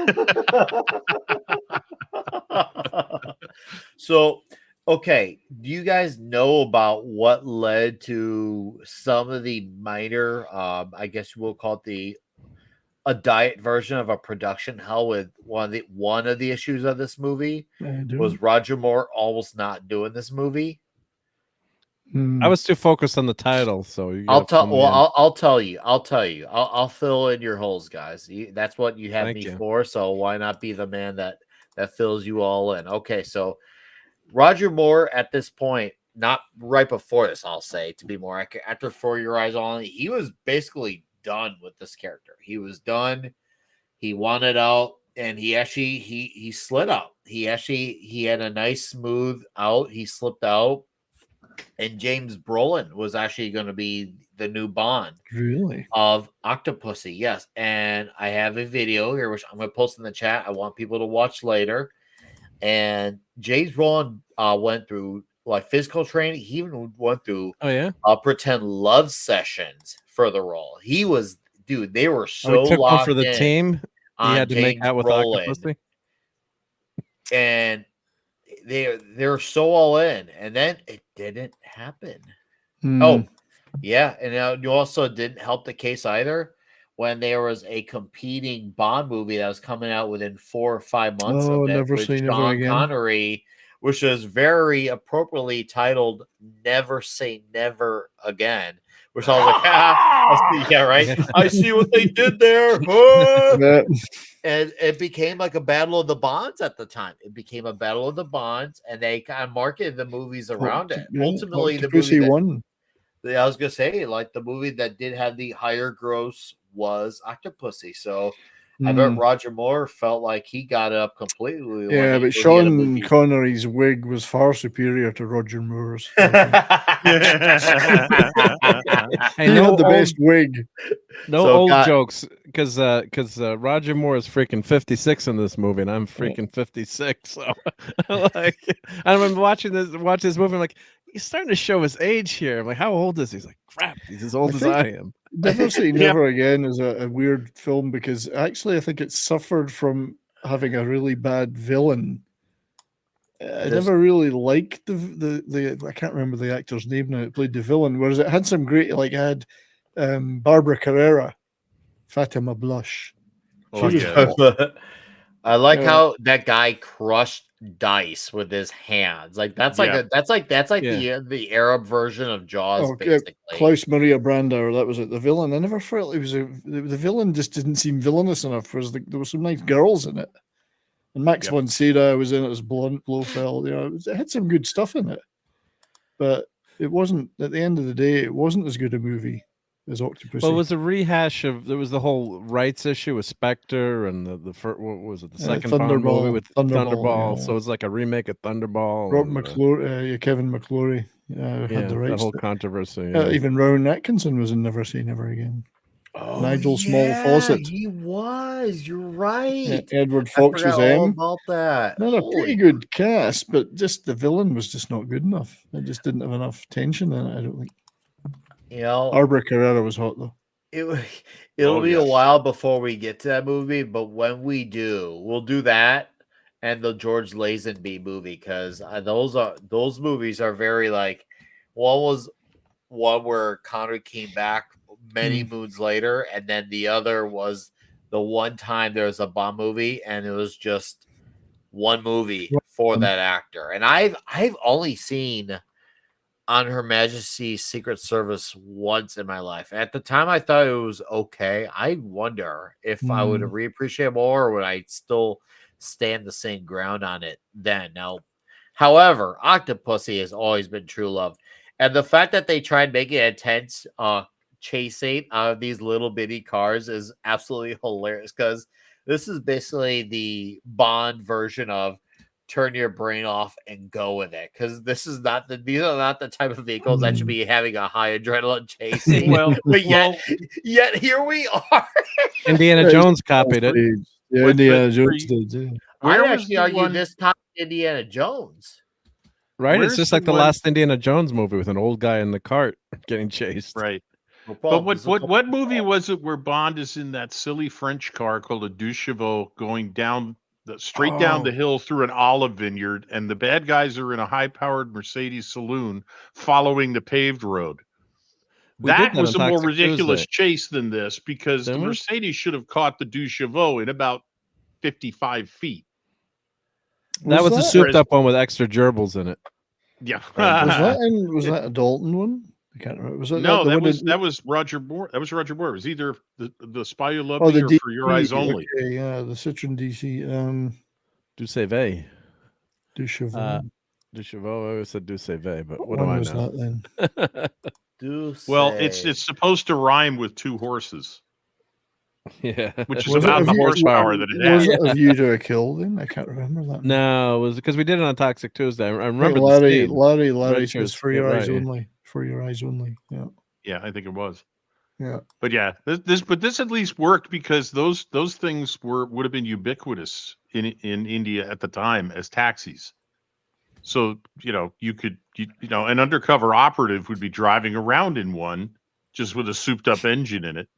So, okay, do you guys know about what led to some of the minor, I guess we'll call it a diet version of a production hell with one of the issues of this movie was Roger Moore almost not doing this movie? I was too focused on the title, so you I'll gotta tell. fill me Well, in. I'll tell you. I'll fill in your holes, guys. That's what you have Thank me you. for. So why not be the man that fills you all in? Okay, so Roger Moore at this point, not right before this, I'll say to be more accurate. After For Your Eyes Only, he was basically done with this character. He was done. He wanted out, and he actually he slid out. He had a nice smooth out. He slipped out. And James Brolin was actually going to be the new Bond of Octopussy. Yes. And I have a video here, which I'm going to post in the chat. I want people to watch later. And James Brolin went through like physical training. He even went through pretend love sessions for the role. He was, dude, they were so took one locked for the in team. He had to make James out with Brolin. Octopussy. And they're so all in, and then it didn't happen. Oh, yeah, and you also didn't help the case either when there was a competing Bond movie that was coming out within 4 or 5 months Oh, of it Never with Say Never Sean Again. Connery, which was very appropriately titled "Never Say Never Again." Which I was like, I see, yeah, right. I see what they did there. Yeah. And it became like a battle of the Bonds at the time. It became a battle of the Bonds, and they kind of marketed the movies around it. Ultimately, the movie Octopussy that won. I was gonna say, like the movie that did have the higher gross was Octopussy. So I bet Roger Moore felt like he got it up completely. when Yeah, he but knew he had a Sean movie. Connery's wig was far superior to Roger Moore's. Hey, He no had the old, best wig. no So old got- jokes, because Roger Moore is freaking 56 in this movie, and I'm freaking 56. So, like, I remember watch this movie. I'm like, he's starting to show his age here. I'm like, how old is he? He's like, crap, he's as old as think- I am. Never Say Never Again is a weird film because actually I think it suffered from having a really bad villain. I never really liked the I can't remember the actor's name now. It played the villain, whereas it had some great, like, it had Barbara Carrera, Fatima Blush. She was hot. I like Yeah. how that guy crushed dice with his hands. Like that's like Yeah. that's like the Arab version of Jaws, Oh, basically. Klaus Maria Brandauer, that was it. The villain. I never felt it was the villain just didn't seem villainous enough. Whereas there were some nice girls in it, and Max Yep. von Sydow was in it as Blofeld. You know, it had some good stuff in it, but it wasn't. At the end of the day, it wasn't as good a movie as Octopussy. Well, it was a rehash of, there was the whole rights issue with Spectre and the first, what was it, the second Bond movie with Thunderball. Yeah. So it's like a remake of Thunderball. Rob and, McClure, Kevin McClory had yeah, the that rights. whole controversy. Yeah. Even Rowan Atkinson was in Never Say Never Again. Oh, Nigel Small Fawcett. He was. You're right. Edward I Fox forgot was all M. about that. Not a Holy pretty good cast, but just the villain was just not good enough. It just didn't have enough tension in it, I don't think. You know, Barbara Carrera was hot though. it'll be a while before we get to that movie, but when we do, we'll do that and the George Lazenby movie, because those movies are very, like, one was one where Connery came back many moons later, and then the other was the one time there was a Bond movie and it was just one movie for that actor. And I've only seen On Her Majesty's Secret Service once in my life. At the time, I thought it was okay. I wonder if I would reappreciate more, or would I still stand the same ground on it then? Now, however, Octopussy has always been true love. And the fact that they tried making an intense chase scene out of these little bitty cars is absolutely hilarious, because this is basically the Bond version of turn your brain off and go with it, because these are not the type of vehicles that should be having a high adrenaline chase scene. But yet here we are. Indiana Jones copied it. Yeah, Indiana Jones did. Yeah. I actually argue this top Indiana Jones. Right? Where's It's just the like the one- last Indiana Jones movie with an old guy in the cart getting chased. Right. No But problem. what movie was it where Bond is in that silly French car called a Deux Chevaux going down straight down the hill through an olive vineyard, and the bad guys are in a high-powered Mercedes saloon following the paved road? We did That that was a on more Toxic ridiculous Tuesday. chase than this, because Didn't the we? Mercedes should have caught the Deux Chevaux in about 55 feet. That was a that- souped up one with extra gerbils in it. Yeah. Was that a Dalton one? I can't remember. Was it No, the that one was Roger Moore. That was Roger Moore. It was either the Spy Who Loved Oh, Me the or For Your Eyes DC, Only. okay, yeah, the Citroen DC. Du Save. Du Chevaux. Du Chevaux. I always said Du Save, but what do When I was know? that then? Well, it's supposed to rhyme with two horses, Yeah. which is Was it about a the view- horsepower that it Was has. it A View to a Kill then? I can't remember that. No, it was because we did it on Toxic Tuesday. I I think remember the Larry scene. Larry Richards, was For Your yeah, Eyes right. Only. For Your Eyes Only. Yeah. Yeah, I think it was. Yeah. But yeah, this at least worked, because those things would have been ubiquitous in India at the time as taxis. So, you could an undercover operative would be driving around in one just with a souped up engine in it,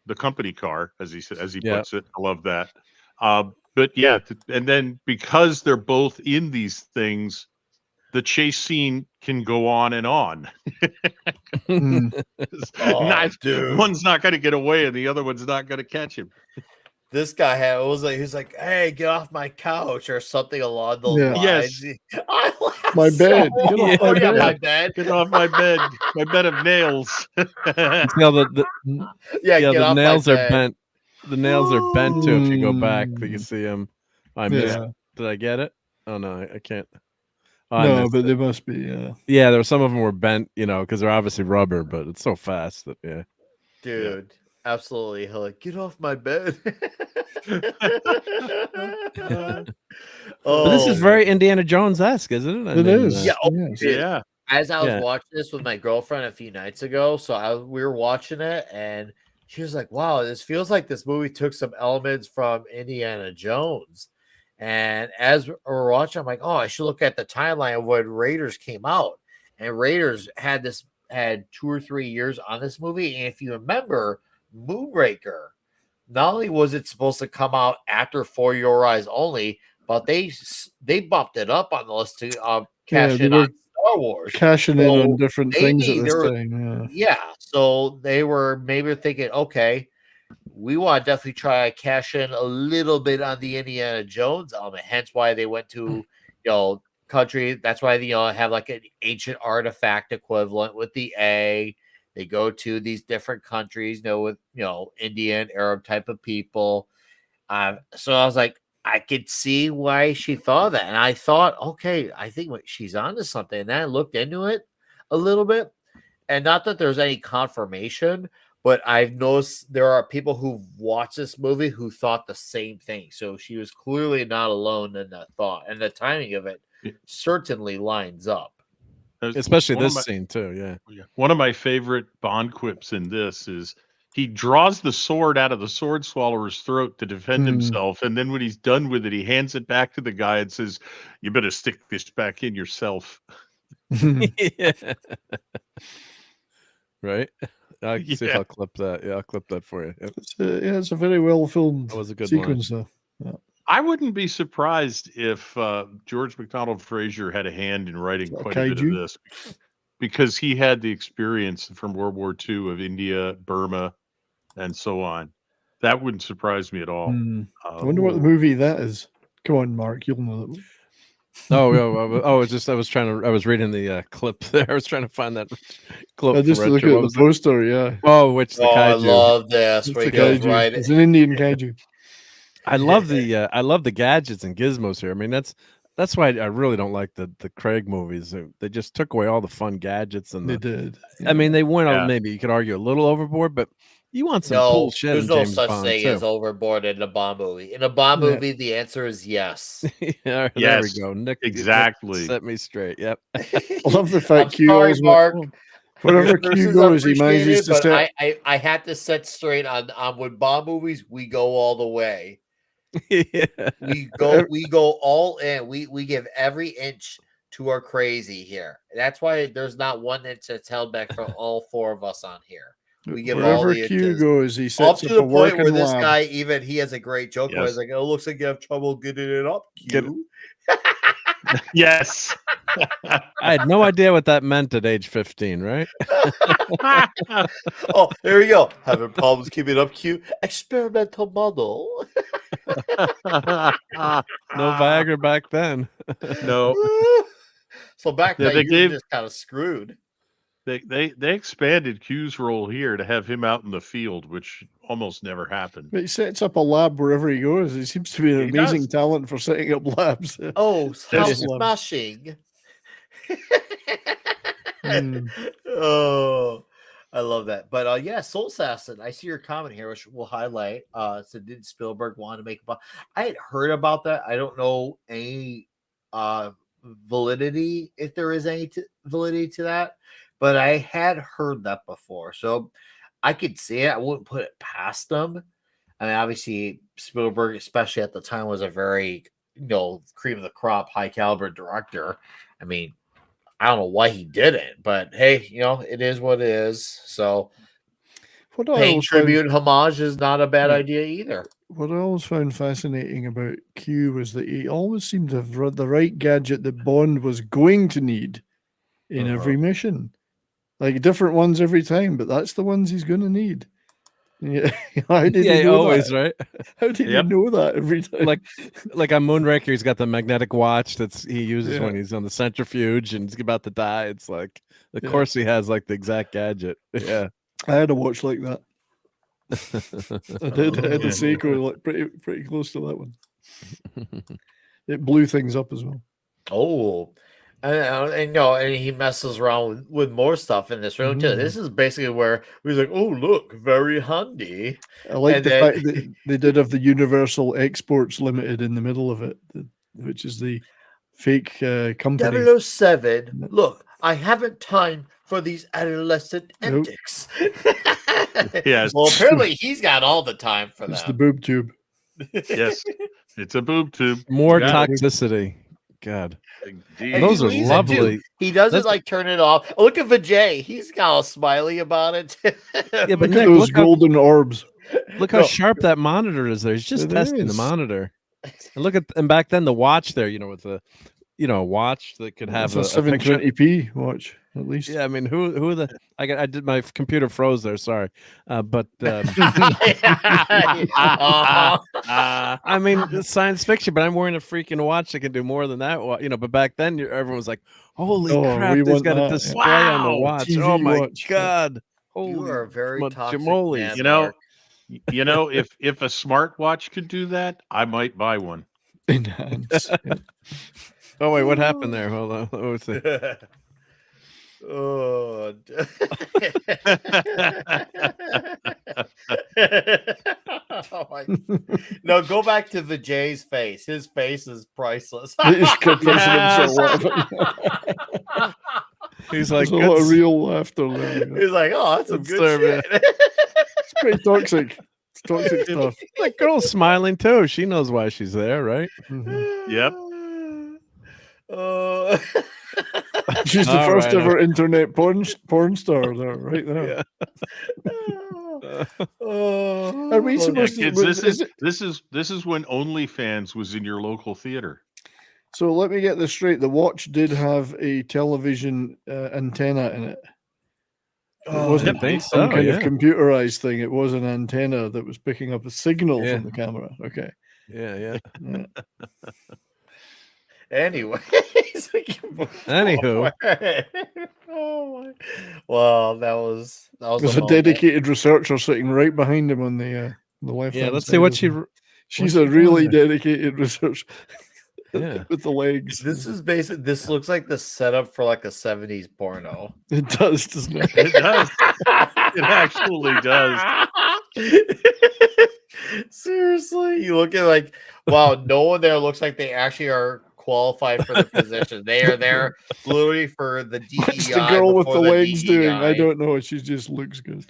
the company car, as he puts it. I love that. But yeah, and then because they're both in these things, the chase scene can go on and on. Mm. Dude. One's not going to get away and the other one's not going to catch him. This guy he's like, hey, get off my couch or something along those Yeah. lines. I laughed My so bed. Get off hard. my Yeah, bed. my bed. Get off my bed. My bed of nails. You see how the Yeah, get the off nails my are bed. bent. The nails are bent too. If you go back, you Mm. see them. I missed. Yeah. Did I get it? Oh no, I can't. Oh, I No, missed but it. they must be. Yeah. Yeah, there were some of them were bent, because they're obviously rubber, but it's so fast that Dude, absolutely. He'll like, get off my bed. But this is very Indiana Jones-esque, isn't it? It is. yeah, oh, Yes. dude. Yeah. As I was Yeah. watching this with my girlfriend a few nights ago, so we were watching it, and she was like, "Wow, this feels like this movie took some elements from Indiana Jones." And as we're watching, I'm like, "Oh, I should look at the timeline of when Raiders came out." And Raiders had 2 or 3 years on this movie, and if you remember, Moonraker, not only was it supposed to come out after For Your Eyes Only, but they bumped it up on the list to cash they in were on Star Wars. Cashing in So on different things at maybe this there were- time. Yeah. Yeah, so they were maybe thinking, okay, we want to definitely try to cash in a little bit on the Indiana Jones element. Hence why they went to, country. That's why they have like an ancient artifact equivalent with the A. They go to these different countries, with Indian, Arab type of people. So I was like, I could see why she thought that, and I thought, okay, I think she's onto something. And then I looked into it a little bit, and not that there's any confirmation, but I've noticed there are people who've watched this movie who thought the same thing. So she was clearly not alone in that thought, and the timing of it certainly lines up. especially One of this my- scene too. Yeah. One of my favorite Bond quips in this is he draws the sword out of the sword swallower's throat to defend himself, and then when he's done with it, he hands it back to the guy and says, "You better stick this back in yourself." Yeah. Right. I'll see if Yeah. I'll clip that. Yeah, I'll clip that for you. Yep. It's a very well filmed That was a good line. sequence, though. I wouldn't be surprised if George MacDonald Fraser had a hand in writing quite a bit of Kaiju? this, because he had the experience from World War II of India, Burma, and so on. That wouldn't surprise me at all. I wonder what the movie that is. Come on, Mark, you'll know that. I was reading the clip there. I was trying to find that clip. I just for look retro. at What the was it? poster, yeah. Oh, which the I kaiju. love this. It's Where he a goes kaiju. right. It's an Indian kaiju. I love the gadgets and gizmos here. I mean, that's why I really don't like the Craig movies. They just took away all the fun gadgets and They did. I mean, they went Yeah. on, maybe you could argue a little overboard, but you want some No, cool shit there's in no James such Bond thing too. as overboard in a Bond movie. In a Bond Yeah. movie, the answer is yes. Yeah, there Yes, we go. Nick exactly. set me straight. Yep. I love the fact I'm Q sorry, always Mark. went, wherever Your Q verses goes, he appreciated, manages to but set. I had to set straight on with Bond movies. We go all the way. Yeah. We go all in. We give every inch to our crazy here. That's why there's not 1 inch that's held back from all 4 of us on here. We give all Wherever the Q inches. goes, he Up sets to up the a point working where this lab. guy he has a great joke where Yes. he's like, "Oh, looks like you have trouble getting it up, Q." Yes. I had no idea what that meant at age 15, right? Oh, here we go. Having problems keeping it up, Q. Experimental model. No Viagra back then. No, So back Yeah, then, they you gave- were just kind of screwed. they expanded Q's role here to have him out in the field, which almost never happened. But he sets up a lab wherever he goes. He seems to be an He amazing does. talent for setting up labs. Oh, how Yes. smashing. Hmm. Oh, I love that. But yeah, Soul Assassin. I see your comment here, which we'll highlight. So did Spielberg want to make I had heard about that. I don't know any validity, if there is any validity to that, but I had heard that before. So I could see it. I wouldn't put it past them. I mean, obviously Spielberg, especially at the time, was a very, cream of the crop, high caliber director. I mean, I don't know why he didn't, but hey, it is what it is. So what I Paying always found, tribute and homage is not a bad Yeah. idea either. what I always found fascinating about Q was that he always seemed to have the right gadget that Bond was going to need in every mission. Like different ones every time, but that's the ones he's going to need. Yeah, how did he know always that? right. How did Yep. he know that every time? Like on Moonraker, he's got the magnetic watch he uses Yeah. when he's on the centrifuge and he's about to die. It's like, of Yeah. course, he has like the exact gadget. Yeah. I had a watch like that. I did. I had Yeah. a Seiko like pretty close to that one. It blew things up as well. Oh, and he messes around with more stuff in this room too. Mhm. This is basically where he's like, "Oh, look, very handy." I like And the then- fact that they did have the Universal Exports Limited in the middle of it, which is the fake company. 007. Look, I haven't time for these adolescent Nope. antics. Yes. Well, apparently he's got all the time for It's that. the boob tube. Yes. It's a boob tube. More Yeah. toxicity. God. Indeed. And Those he are leaves it, too. lovely. He doesn't That's- like turn it off. Look at Vijay. He's got all smiley about it. Yeah, but Look at Nick, those look how, golden orbs. look how No. sharp that monitor is there. He's just It testing the is. monitor. And back then the watch there, with the a watch that could have It's a a picture. 720p watch at least. Yeah, I mean, who the I did my computer froze there. Sorry, but I mean, it's science fiction. But I'm wearing a freaking watch that can do more than that. But back then everyone was like, "Holy Oh, crap! we He's want got a that, yeah. display on the Wow, watch. TV oh my watch, yeah. god! You Holy are a very toxic moly. man, You know, Mark. if a smartwatch could do that, I might buy one. Enhance. Yeah. Oh wait, what happened there? Hold on. Let me see. Oh. Oh my. No, go back to Vijay's face. His face is priceless. He's confessing himself laughing. He's like, There's a lot "Good of real laughter there. Yeah. He's like, oh, that's some Good good service. shit. It's pretty toxic. It's toxic stuff. That girl's smiling too. She knows why she's there, right? Mhm. Yep. She's the All first right, ever internet porn star there, right there. Are we Yeah, supposed to? kids, this is when OnlyFans was in your local theater. So let me get this straight. The watch did have a television antenna in it. It wasn't I think some so, kind of yeah. computerized thing. It was an antenna that was picking up a signal Yeah. from the camera. Okay. Yeah. Yeah. Anyway, Anywho. Oh my. Well, that was There's a a moment. dedicated researcher sitting right behind him on the left. Yeah. Let's see what she. She's she a really doing dedicated researcher. Yeah. With the legs. This is basic. This looks like the setup for like a 70s porno. It does, doesn't it? It does. It actually does. Seriously, you look at like, wow, no one there looks like they actually are qualified for the position. They are there literally for the DEI. What's the girl with before the legs doing? I DEI. don't know. She just looks good.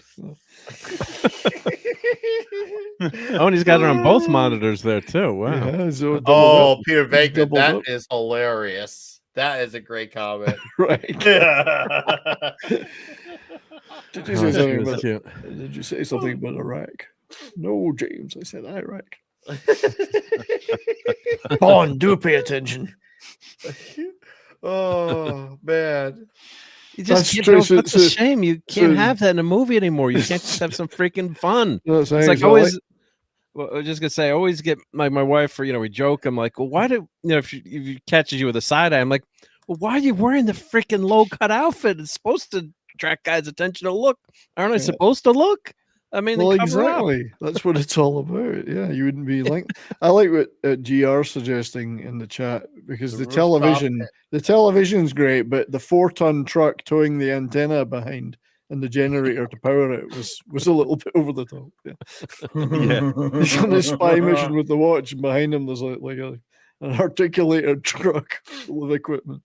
Oh, and he's got her on both monitors there too. Wow. Yeah, so double Oh, up. Peter Venkman, doubled that up. is hilarious. That is a great comment. Right. Did you say Oh, she something was about? cute. Did you say something about Iraq? No, James. I said Iraq. Bond, do pay attention. Oh man. You That's just true, can't. That's a so- shame. You can't so- have that in a movie ananymore. You can't just have some freaking fun. No, It's like always. Well, I was just gonna say, I always get my wife, or we joke. I'm like, well, why do if she catches you with a side eye? I'm like, well, why are you wearing the freaking low cut outfit? It's supposed to attract guys' attention to look. Aren't I Yeah. supposed to look? I mean, Well, then cover up. exactly. That's what it's all about. Yeah, you wouldn't be like. I like what GR suggesting in the chat because The the rooftop television's great, but the 4-ton truck towing the antenna behind and the generator to power it was a little bit over the top. Yeah. Yeah. He's on a spy mission with the watch, and behind him there's an articulated truck full of equipment.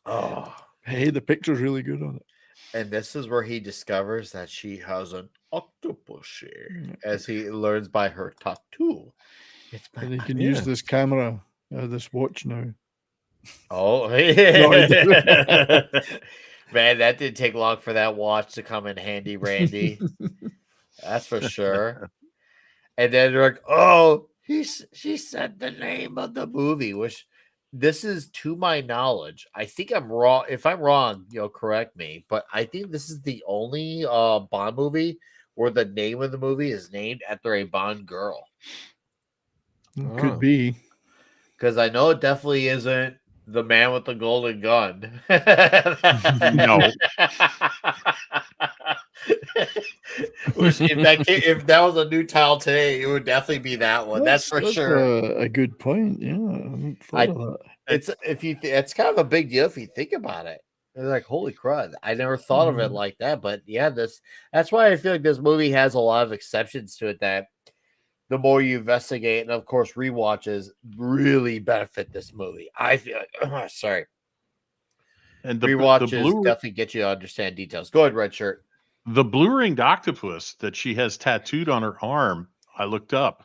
Oh. Hey, the picture's really good on it. And this is where he discovers that she has an Octopussy as he learns by her tattoo. It's my And he can Yeah. use this camera, this watch now. Oh, I man, that didn't take long for that watch to come in handy, Randy. That's for sure. And then they're like, "Oh, she said the name of the movie," which this is, to my knowledge, I think I'm wrong. If I'm wrong, correct me. But I think this is the only Bond movie where the name of the movie is named after a Bond girl. Could be. Because I know it definitely isn't the man with the golden gun. No. If that was a new title today, it would definitely be that one. That's for sure. A good point. Yeah, I haven't thought of that. It's kind of a big deal if you think about it. It's like, holy crud! I never thought of it like that. But yeah, that's why I feel like this movie has a lot of exceptions to it. That the more you investigate, and of course, rewatches really benefit this movie. I feel like, sorry, And rewatches definitely get you to understand details. Go ahead, Red Shirt. The blue-ringed octopus that she has tattooed on her arm, I looked up.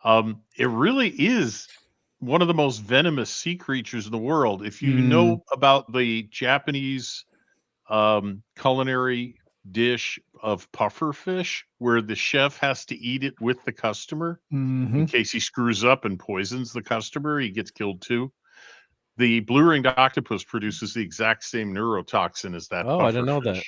It really is one of the most venomous sea creatures in the world. If you know about the Japanese culinary dish of puffer fish, where the chef has to eat it with the customer in case he screws up and poisons the customer, he gets killed too. The blue-ringed octopus produces the exact same neurotoxin as that. Oh, I didn't know that.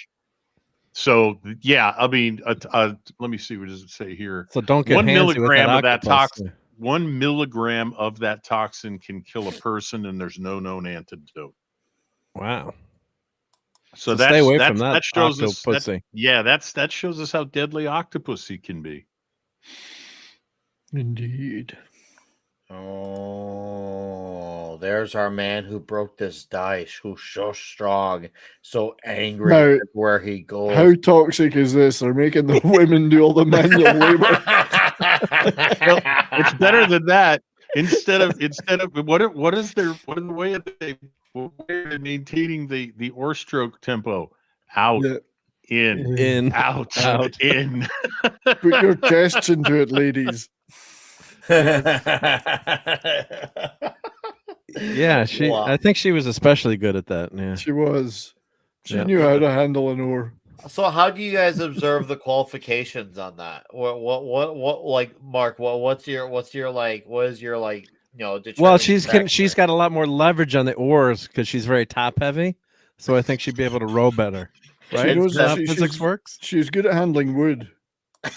So yeah, I mean, let me see. What does it say here? So don't get 1 milligram of that octopus. toxin. 1 milligram of that toxin can kill a person, and there's no known antidote. Wow. So stay away from that shows us. Octopussy. That shows us how deadly Octopussy can be. Indeed. Oh, there's our man who broke this dice, who's so strong, so angry Now, where he goes. How toxic is this? They're making the women do all the manual labor. Well, it's better than that. Instead of what is the way of maintaining the oar stroke tempo? Out, in, out, in. Put your chests into it, ladies. Yeah, I think she was especially good at that. Yeah, she was. She knew how to handle an oar. So, how do you guys observe the qualifications on that? What like Mark? What is your well, she's got a lot more leverage on the oars because she's very top heavy. So I think she'd be able to row better. Right? She knows how physics works. She's good at handling wood.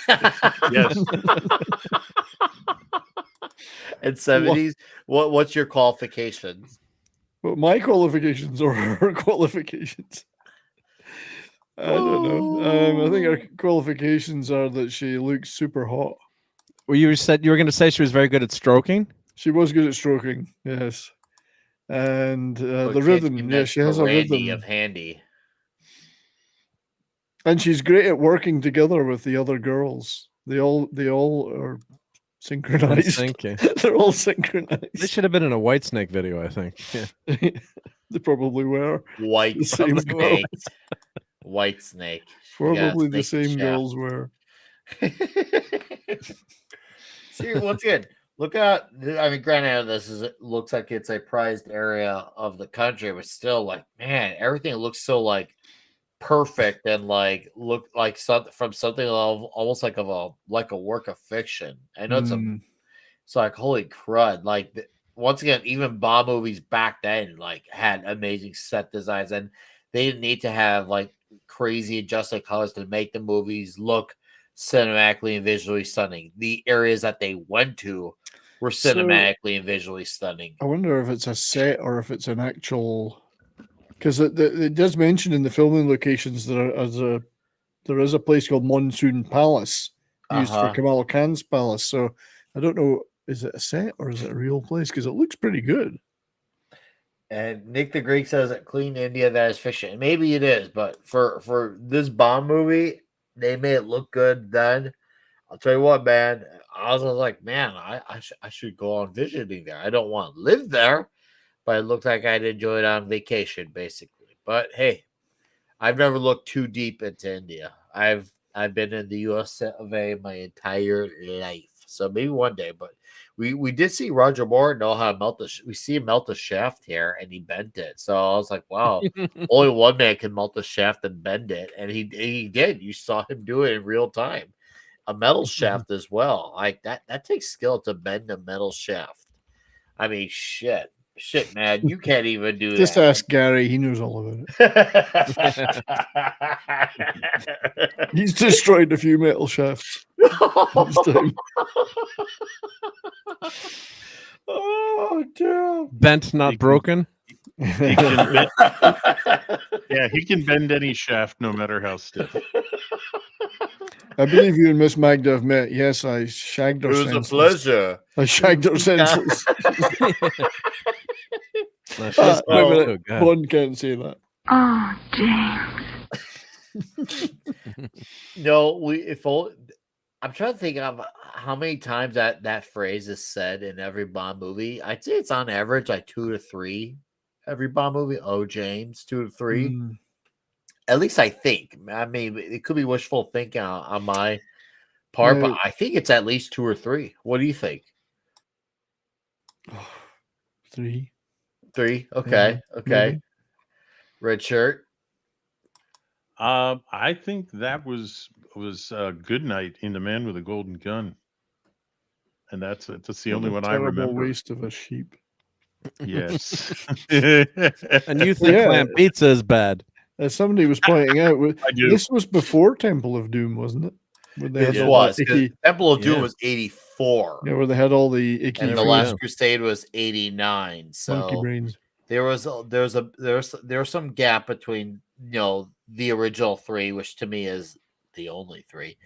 Yes. In 70s, what's your qualifications? Well, my qualifications or her qualifications? I don't know. I think her qualifications are that she looks super hot. Well, you said you were going to say she was very good at stroking. She was good at stroking, yes. And the rhythm, yeah, she has a rhythm of handy. And she's great at working together with the other girls. They all are synchronized. They're all synchronized. They should have been in a Whitesnake video, I think. Yeah. They probably were. Whitesnake. Whitesnake. Probably the same girls were. See, once again, look at. I mean, granted, it looks like it's a prized area of the country, but still, like, man, everything looks so like perfect and look like something almost like a work of fiction. I know it's like holy crud. Like once again, even Bond movies back then had amazing set designs, and they didn't need to have crazy adjusted colors to make the movies look cinematically and visually stunning. The areas that they went to were cinematically and visually stunning. I wonder if it's a set or if it's an actual. Because it does mention in the filming locations there is a place called Monsoon Palace used for Kamal Khan's palace. So I don't know, is it a set or is it a real place? Because it looks pretty good. And Nick the Greek says Clean India, that is fiction. Maybe it is, but for this Bond movie, they made it look good then. I'll tell you what, man. I was like, man, I should go on visiting there. I don't want to live there. But it looked like I'd enjoy it on vacation, basically. But hey, I've never looked too deep into India. I've been in the US of A my entire life. So maybe one day. But we did see Roger Moore know how to melt we see him melt the shaft here, and he bent it. So I was like, wow, only one man can melt the shaft and bend it. And he did. You saw him do it in real time. a metal shaft as well. Like that takes skill to bend a metal shaft. I mean, shit, man, you can't even do Just that. ask Gary; he knows all about it. He's destroyed a few metal shafts. This time. Oh, damn. Bent, not broken. He can bend, yeah, he can bend any shaft, no matter how stiff. I believe you and Miss Magda have met. Yes, I shagged her. It was senseless. a pleasure. I shagged her senseless. No, she's Wait a minute. good. Go ahead. Bond can't say that. Oh, James. No, I'm trying to think of how many times that phrase is said in every Bond movie. I'd say it's on average like 2 to 3 every Bond movie. Oh, James, 2 to 3. Mm. At least I think. I mean, it could be wishful thinking on my part, but I think it's at least 2 or 3. What do you think? 3. 3. Okay. Okay. Maybe. Red shirt. I think that was Good Night in The Man with a Golden Gun, and that's the only one I remember. Waste of a sheep. Yes. And you think clam pizza is bad? As somebody was pointing out, I do. this was before Temple of Doom, wasn't it? It was. Temple of Doom was 84. Yeah, where they had all the icky. And the Last Crusade was 89. So monkey brains. There was some gap between the original 3, which to me is the only 3.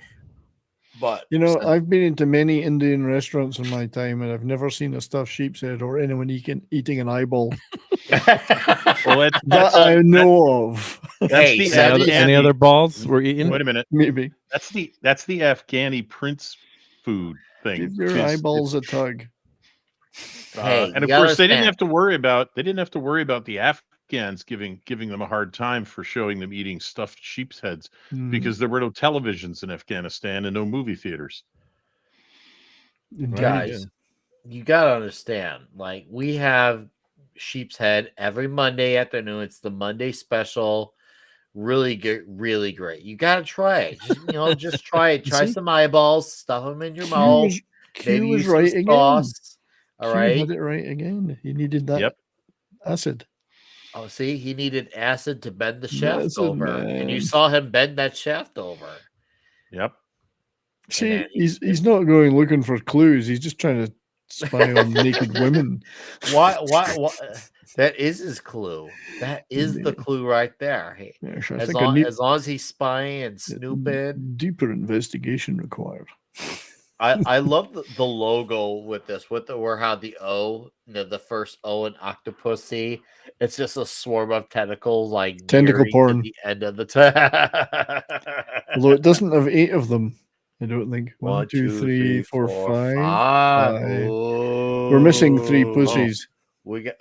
But I've been into many Indian restaurants in my time, and I've never seen a stuffed sheep's head or anyone eating an eyeball. Well, that I know of. Any other balls we're eating? Wait a minute. Maybe that's the Afghani prince food thing. Give your eyeballs a tug. And of course, they didn't have to worry about the Afghans giving them a hard time for showing them eating stuffed sheep's heads because there were no televisions in Afghanistan and no movie theaters. Guys, you gotta understand. Like, we have sheep's head every Monday afternoon. It's the Monday special. Really good, really great. You gotta try it. Just try it. Try some eyeballs. Stuff them in your mouth. Maybe use right some sauce. All right, had it right again. He needed that acid. Oh, see, he needed acid to bend the shaft over, man. and you saw him bend that shaft over. Yep. See, he's not going looking for clues. He's just trying to spy on naked women. Why? That is his clue. That is the clue right there. As long as he's spying and snooping, deeper investigation required. I love the logo with this, where how the O, the first O in Octopussy, it's just a swarm of tentacles, like tentacle porn. At the end of the Although it doesn't have 8 of them, I don't think. 1, 2, 3, 4, 5. We're missing 3 pussies. We got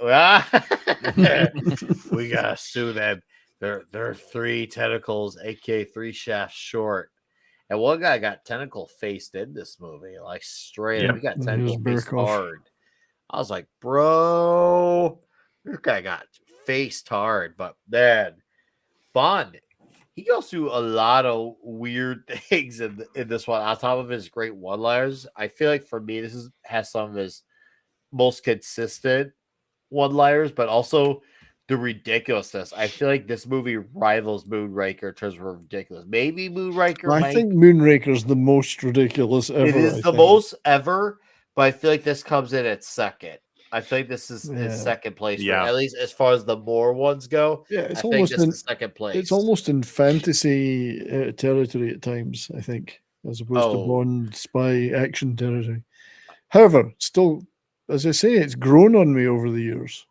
we gotta sue them. They're 3 tentacles, aka 3 shafts short. And one guy got tentacle faced in this movie, like straight up. He got tentacle faced hard. I was like, bro, this guy got faced hard. But then Bond, he goes through a lot of weird things in this one. On top of his great one-liners, I feel like for me, this has some of his most consistent one-liners, but also the ridiculousness. I feel like this movie rivals Moonraker in terms of ridiculous. Maybe Moonraker. I think Moonraker's the most ridiculous ever. It is the most ever, but I feel like this comes in at second. I feel like this is his second place, at least as far as the more ones go. Yeah, it's almost in second place. It's almost in fantasy territory at times, I think, as opposed to Bond spy action territory. However, still, as I say, it's grown on me over the years.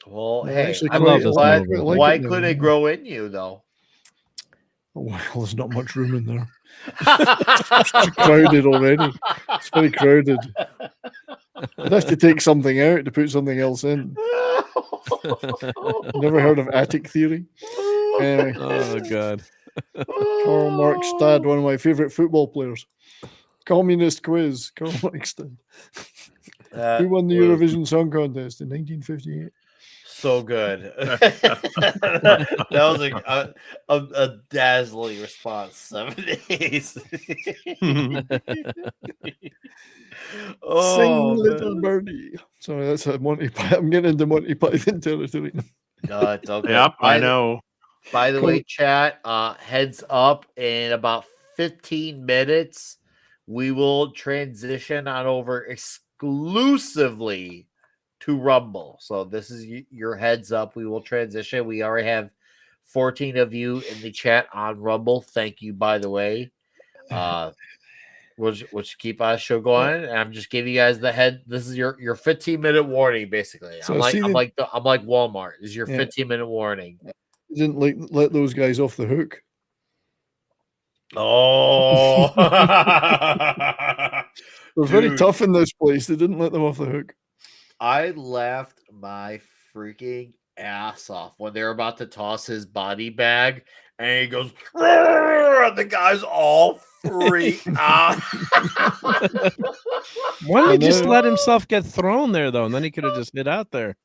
Well, hey, I love this movie. Why couldn't it grow in you, though? Well, there's not much room in there. It's too crowded already. It's very crowded. I'd have to take something out to put something else in. Never heard of attic theory? Anyway. Oh, God. Karl Marx dad, one of my favorite football players. Communist quiz. Karl Marx dad. Who won the Eurovision Song Contest in 1958? so good. That was a dazzling response. 7 days. Sing, Oh, little man. birdie. Sorry, that's a Monty Python. I'm getting into Monty Python territory. No, it's okay. Yep, I know. By the Cool. way, chat, heads up, in about 15 minutes, we will transition on over exclusively to Rumble. So this is your heads up. We will transition. We already have 14 of you in the chat on Rumble. Thank you, by the way. We'll just keep our show going. And I'm just giving you guys the head. This is your 15-minute warning, basically. So I'm like see I'm the- like Walmart. This is your Yeah. 15-minute warning. Didn't let those guys off the hook. Oh, They're very Dude. tough in this place. They didn't let them off the hook. I laughed my freaking ass off when they're about to toss his body bag and he goes, "Roar!" And the guys all freak out. Why didn't he just know. let himself get thrown there though, and then he could have just hit out there,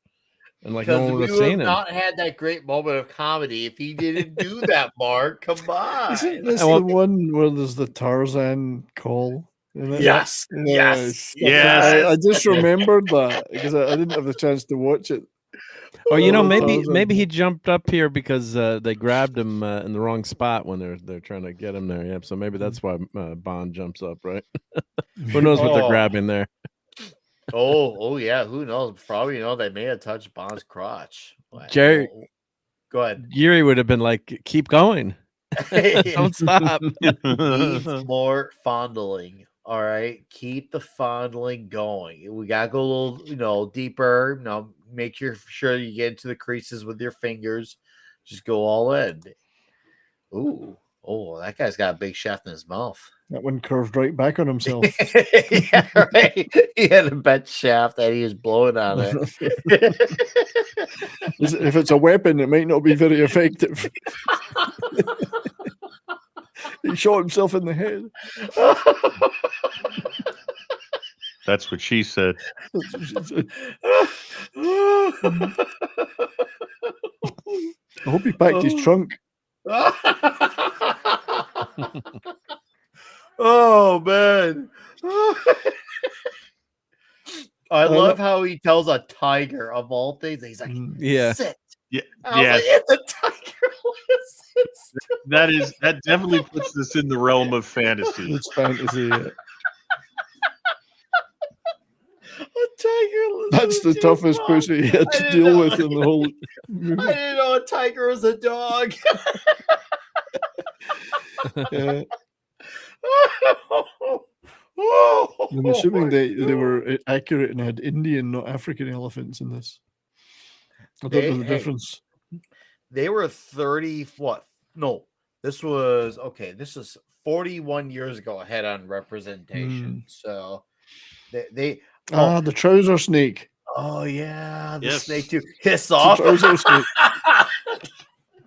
and like no Because one we would have would have seen him. not had that great moment of comedy if he didn't do that, Mark. Come Isn't on. this Well- the one where there's the Tarzan call? in it? Yes. Yes. Yes. I just remembered that because I didn't have the chance to watch it. Or Oh, maybe Tarzan. he jumped up here because they grabbed him in the wrong spot when they're trying to get him there. Yep. So maybe that's why Bond jumps up, right? Who knows what they're Oh. grabbing there? Oh, yeah. Who knows? Probably, they may have touched Bond's crotch. Gerry- Go ahead. Geary would have been like, "Keep going, don't stop." Needs more fondling. All right, keep the fondling going. We gotta go a little, deeper. Make sure you get into the creases with your fingers. Just go all in. Ooh, that guy's got a big shaft in his mouth. That one curved right back on himself. Yeah, right. He had a bent shaft and he was blowing on it. If it's a weapon, it might not be very effective. He shot himself in the head. That's what she said. That's what she said. I hope he packed his trunk. Oh man. I love how he tells a tiger of all things. He's like, Yeah. sit. Yeah, I was yeah. like, the tiger listens. That definitely puts this in the realm of fantasy. It's fantasy. Yeah. A tiger listens. That's the to toughest Bob. pussy he had I to didn't deal know. with in the whole I movie. didn't know a tiger was a dog. Yeah. I'm assuming they were accurate and had Indian, not African elephants in this. I don't know the difference. They were 30. What? No, this was 41 years ago ahead on representation. So they The trouser snake. oh yeah, the Yes. snake too. Hiss It's a off. trouser snake.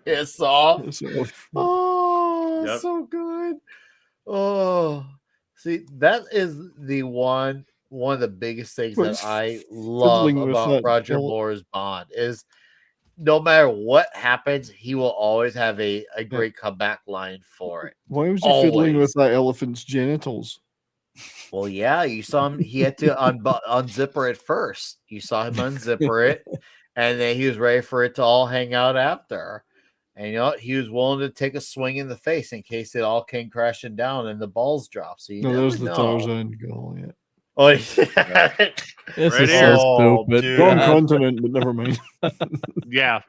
Hiss off. It's off. Oh, Yep. so good. Oh, see, that is the one of the biggest things Well, that it's I love fiddling with about that Roger whole- Moore's Bond is no matter what happens, he will always have a great comeback line for it. Why was he fiddling Always. with that elephant's genitals? Well, yeah, you saw him. He had to unzipper it first. You saw him unzipper it, and then he was ready for it to all hang out after. And he was willing to take a swing in the face in case it all came crashing down and the balls drop. So you No, never there's the know. Tarzan girl. Yeah. Oh, yeah. This Right is here. so stupid. dude. Wrong continent, but never mind. Yeah.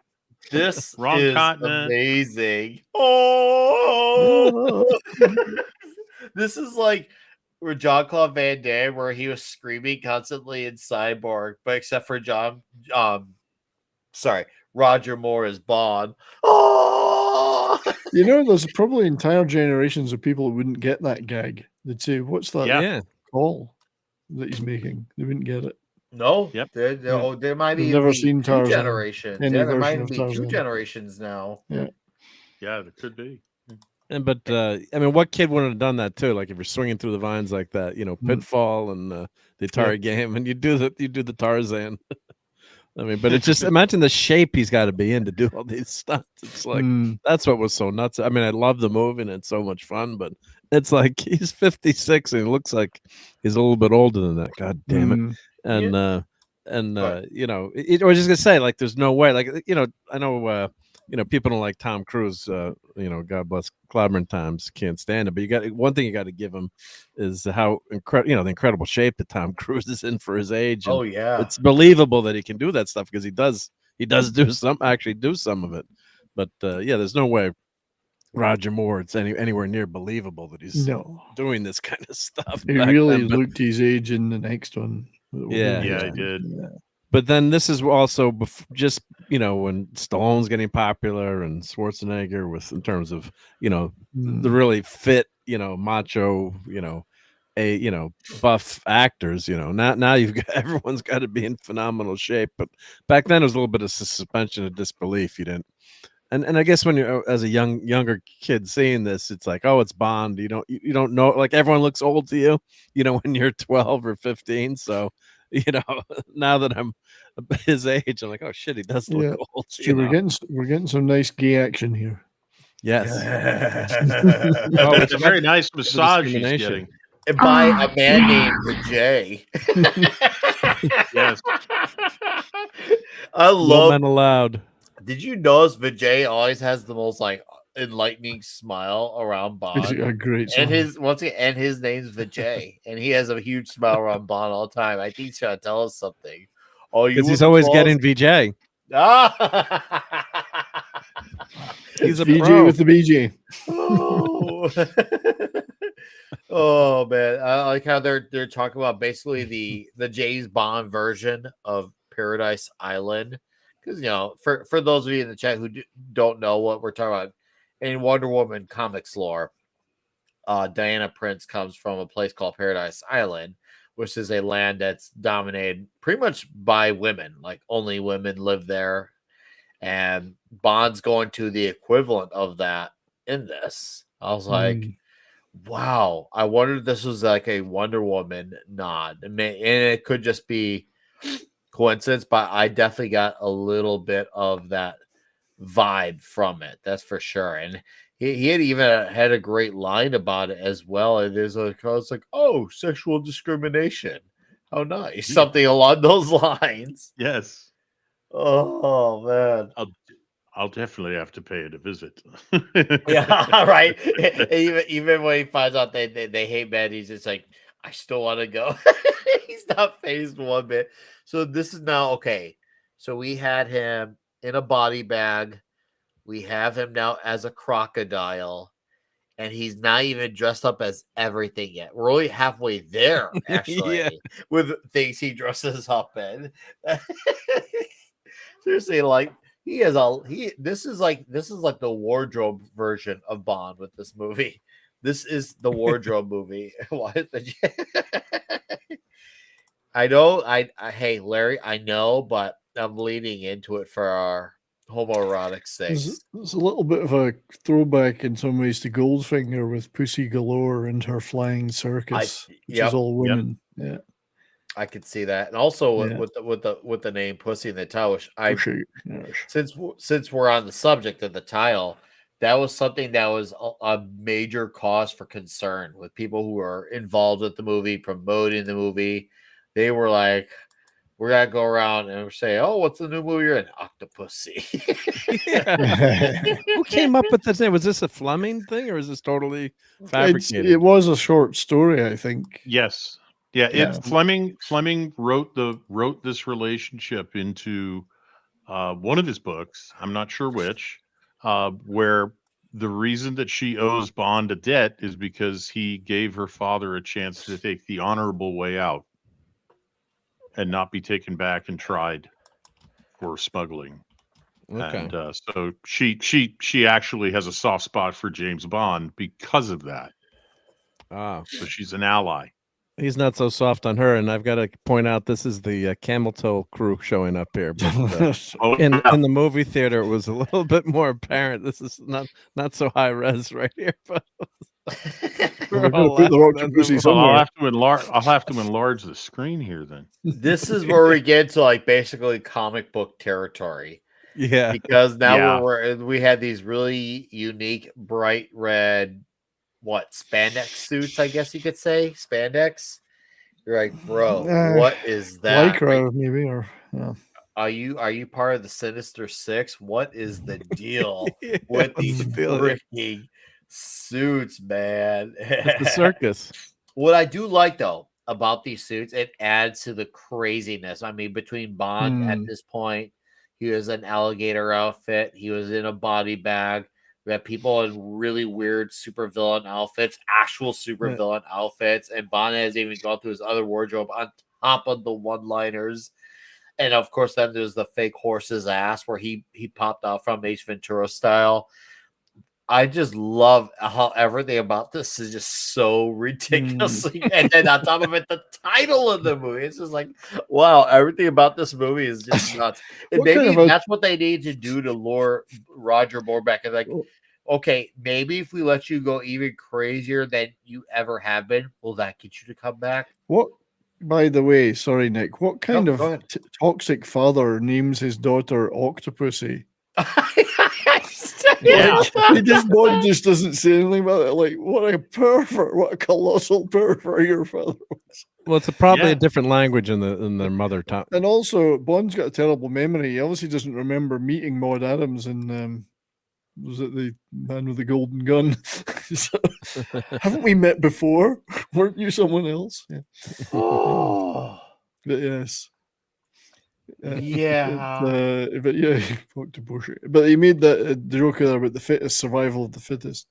This Wrong is continent. amazing. Oh, this is like where Jean-Claude Van Damme, where he was screaming constantly in Cyborg, but except for Roger Moore as Bond. Oh, There's probably entire generations of people who wouldn't get that gag. They'd say, "What's that Yeah. call that he's making?" They wouldn't get it. no. Yep. There might be They've never be seen two Tarzan. generations. Any Yeah, there version might of be two Tarzan. generations now. Yeah, there could be. But what kid wouldn't have done that too? Like if you're swinging through the vines like that, Pitfall and the Atari game, and you do the Tarzan. I mean, but it's just imagine the shape he's got to be in to do all these stunts. It's like that's what was so nuts. I mean, I love the movie and it's so much fun, but it's like he's 56 and he looks like he's a little bit older than that. God damn it! And you know, I was just gonna say, like, there's no way, like, you know, I know, you know, people don't like Tom Cruise. You know, God bless clobbering times, can't stand it. But you got one thing you got to give him is how incredible, you know, the incredible shape that Tom Cruise is in for his age. And Oh yeah, it's believable that he can do that stuff because he does do some of it. But yeah, there's no way Roger Moore it's anywhere near believable that he's doing this kind of stuff. He really looked his age in the next one. Yeah, he did. Yeah. But then this is also just, you know, when Stallone's getting popular and Schwarzenegger with in terms of, you know, the really fit, you know, macho, you know, buff actors, you know. Now you've got everyone's got to be in phenomenal shape. But back then it was a little bit of suspension of disbelief. You didn't. And I guess when you're as a younger kid seeing this, it's like, oh, it's Bond. You don't know, like everyone looks old to you, you know, when you're 12 or 15. So, you know, now that I'm his age, I'm like, oh shit, he does look old. So we're getting some nice gay action here. Yes. Oh, it's a very nice massage he's getting. By a man named Jay. Yes. I love men allowed. Did you notice Vijay always has the most like enlightening smile around Bond? It's a great song. And his name's Vijay, and he has a huge smile around Bond all the time. I think he's trying to tell us something. Oh, because he's always getting VJ. He's a VJ pro. with the BJ. Oh. Oh man, I like how they're talking about basically the James Bond version of Paradise Island. Because, you know, for those of you in the chat who don't know what we're talking about, in Wonder Woman comics lore, Diana Prince comes from a place called Paradise Island, which is a land that's dominated pretty much by women. Like, only women live there. And Bond's going to the equivalent of that in this. I was like, wow, I wonder if this was like a Wonder Woman nod. And it could just be coincidence, but I definitely got a little bit of that vibe from it. That's for sure. And he had even had a great line about it as well. It is like, I was like, oh, sexual discrimination. How nice. Something along those lines. Yes. Oh man. I'll definitely have to pay it a visit. Yeah, right. Even when he finds out they hate men, he's just like, I still want to go. He's not phased one bit. So this is now okay. So we had him in a body bag. We have him now as a crocodile, and he's not even dressed up as everything yet. We're only halfway there, actually, with things he dresses up in. Seriously, like this is like the wardrobe version of Bond with this movie. This is the wardrobe movie. Why is the I know, hey Larry, I know, but I'm leaning into it for our homoerotic sake. It's a little bit of a throwback in some ways to Goldfinger with Pussy Galore and her flying circus, which is all women. Yep. Yeah, I could see that, and also with the name Pussy in the title, which since we're on the subject of the title, that was something that was a major cause for concern with people who were involved with the movie, promoting the movie. They were like, we're going to go around and say, oh, what's the new movie you're in? Octopussy. Who came up with this name? Was this a Fleming thing or is this totally fabricated? It was a short story, I think. Yes. Yeah. Fleming wrote this relationship into one of his books. I'm not sure which, where the reason that she owes Bond a debt is because he gave her father a chance to take the honorable way out and not be taken back and tried for smuggling. Okay. And so she actually has a soft spot for James Bond because of that. So she's an ally. He's not so soft on her, and I've got to point out this is the Camel Toe crew showing up here. But, in the movie theater, it was a little bit more apparent. This is not so high res right here. But We're going to put the Octopussy Well, somewhere. I'll have to enlarge the screen here then. This is where we get to like basically comic book territory. Yeah. Because now Yeah. we had these really unique bright red spandex suits, I guess you could say. Spandex. You're like, bro, what is that? Lycra, maybe, or yeah. Are you part of the Sinister Six? What is the deal Yeah, with what's these the deal here? freaking suits, man? It's the circus. What I do like though about these suits, it adds to the craziness. I mean, between Bond at this point, he was an alligator outfit, he was in a body bag. We have people in really weird supervillain outfits, actual supervillain outfits, and Bond has even gone through his other wardrobe on top of the one-liners. And of course, then there's the fake horse's ass where he popped out from Ace Ventura style. I just love how everything about this is just so ridiculously, and then on top of it, the title of the movie. It's just like, wow, everything about this movie is just nuts. And maybe that's what they need to do to lure Roger Moore back. And like, okay, maybe if we let you go even crazier than you ever have been, will that get you to come back? What? By the way, sorry, Nick. What kind of toxic father names his daughter Octopussy? Yeah. Bond just doesn't say anything about it. Like, what a pervert! What a colossal pervert your father was. Well, it's probably a different language in their mother tongue. And also, Bond's got a terrible memory. He obviously doesn't remember meeting Maud Adams in was it the Man with the Golden Gun? So, haven't we met before? Weren't you someone else? Yeah. Oh, but yes. Yeah. But yeah, Octopussy. But he made that joke there about the fittest, survival of the fittest.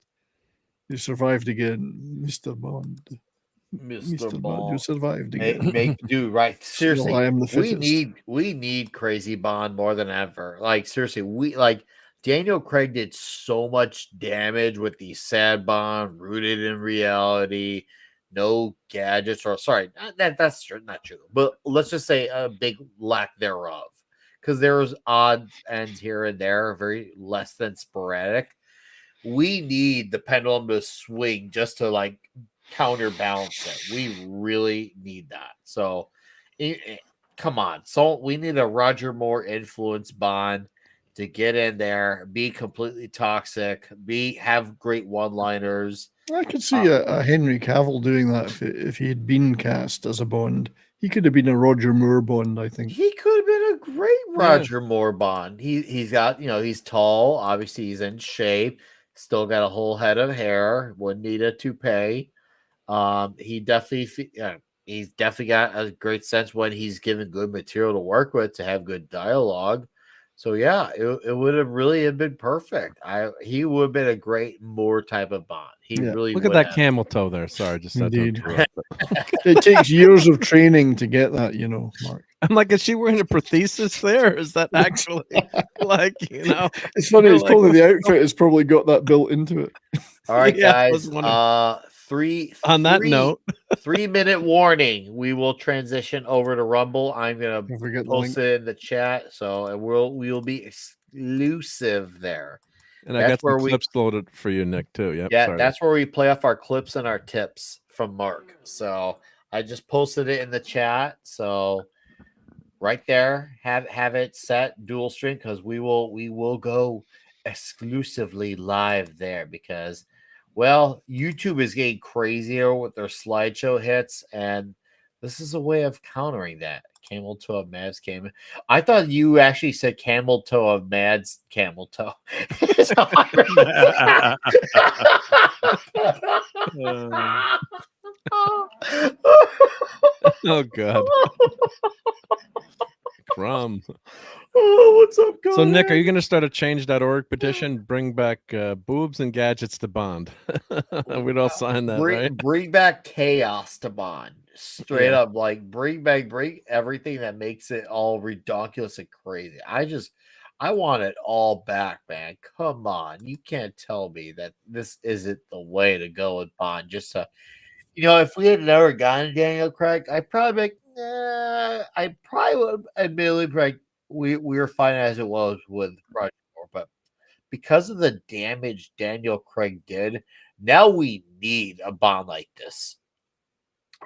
You survived again, Mr. Bond. Mr. Bond, you survived again. Dude, right? Seriously, I am the fittest. we need crazy Bond more than ever. Like seriously, Daniel Craig did so much damage with the sad Bond, rooted in reality, no gadgets, or sorry, that's not true. But let's just say a big lack thereof, because there's odd ends here and there, very less than sporadic. We need the pendulum to swing just to like counterbalance it. We really need that. So, come on. So we need a Roger Moore influence Bond to get in there, be completely toxic, have great one-liners. I could see a Henry Cavill doing that if he had been cast as a Bond. He could have been a Roger Moore Bond, I think. He could have been a great Roger Moore Bond. He's got, he's tall, obviously he's in shape, still got a whole head of hair, wouldn't need a toupee. He's definitely got a great sense when he's given good material to work with to have good dialogue. So yeah, it would have really been perfect. He would have been a great Moore type of Bond. He really look at that camel toe there. Sorry, just indeed. It takes years of training to get that, Mark. I'm like, is she wearing a prosthesis there? Is that actually like, It's funny. It's probably the outfit has probably got that built into it. All right, guys. On that note, 3-minute warning. We will transition over to Rumble. I'm gonna post it in the chat, so we will be exclusive there. And I got some clips loaded for you, Nick, too. Yep, yeah, that's where we play off our clips and our tips from Mark. So I just posted it in the chat. So right there, have it set dual stream, because we will go exclusively live there, because YouTube is getting crazier with their slideshow hits, and this is a way of countering that. Camel toe of Mad's camel. I thought you actually said camel toe of Mad's camel toe. Oh God. Crumb. Oh, what's up, guys? So, Nick, are you going to start a change.org petition? Bring back boobs and gadgets to Bond. We'd all sign that, right? Bring back chaos to Bond. Straight up, like bring everything that makes it all ridiculous and crazy. I want it all back, man. Come on. You can't tell me that this isn't the way to go with Bond. Just to, if we had never gotten Daniel Craig, I'd probably would admittedly we were fine as it was with Roger Moore, but because of the damage Daniel Craig did, now we need a Bond like this.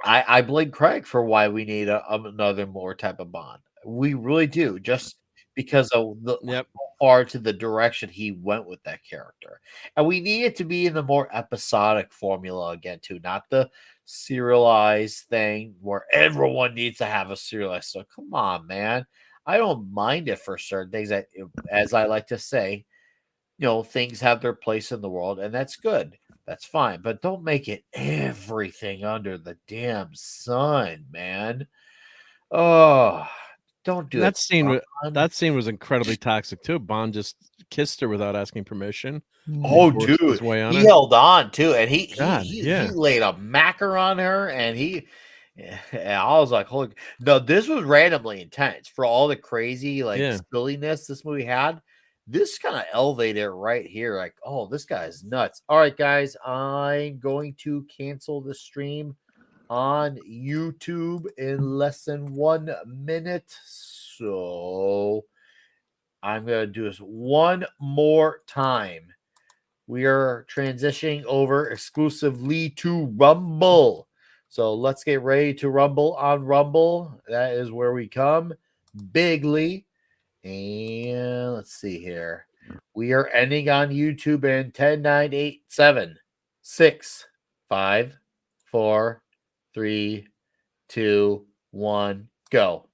I blame Craig for why we need another more type of Bond. We really do, just because of the Yep. far to the direction he went with that character. And we need it to be in the more episodic formula again, too, not the serialized thing where everyone needs to have a serialized. So come on, man. I don't mind it for certain things that, as I like to say, things have their place in the world, and that's good. That's fine. But don't make it everything under the damn sun, man. Oh, don't do That it. scene, Bond. that scene was incredibly toxic too. Bond just kissed her without asking permission. Oh, Forced his dude, way on he her. held on too, and God, he yeah. laid a macker on her, and I was like, holy, no, this was randomly intense for all the crazy Yeah. silliness this movie had. This kind of elevated it right here, like, oh, this guy is nuts. All right, guys, I'm going to cancel the stream on YouTube in less than 1 minute, so I'm gonna do this one more time. We are transitioning over exclusively to Rumble. So let's get ready to rumble on Rumble. That is where we come bigly. And let's see here. We are ending on YouTube in 10, 9, 8, 7, 6, 5, 4, 3, 2, 1, go.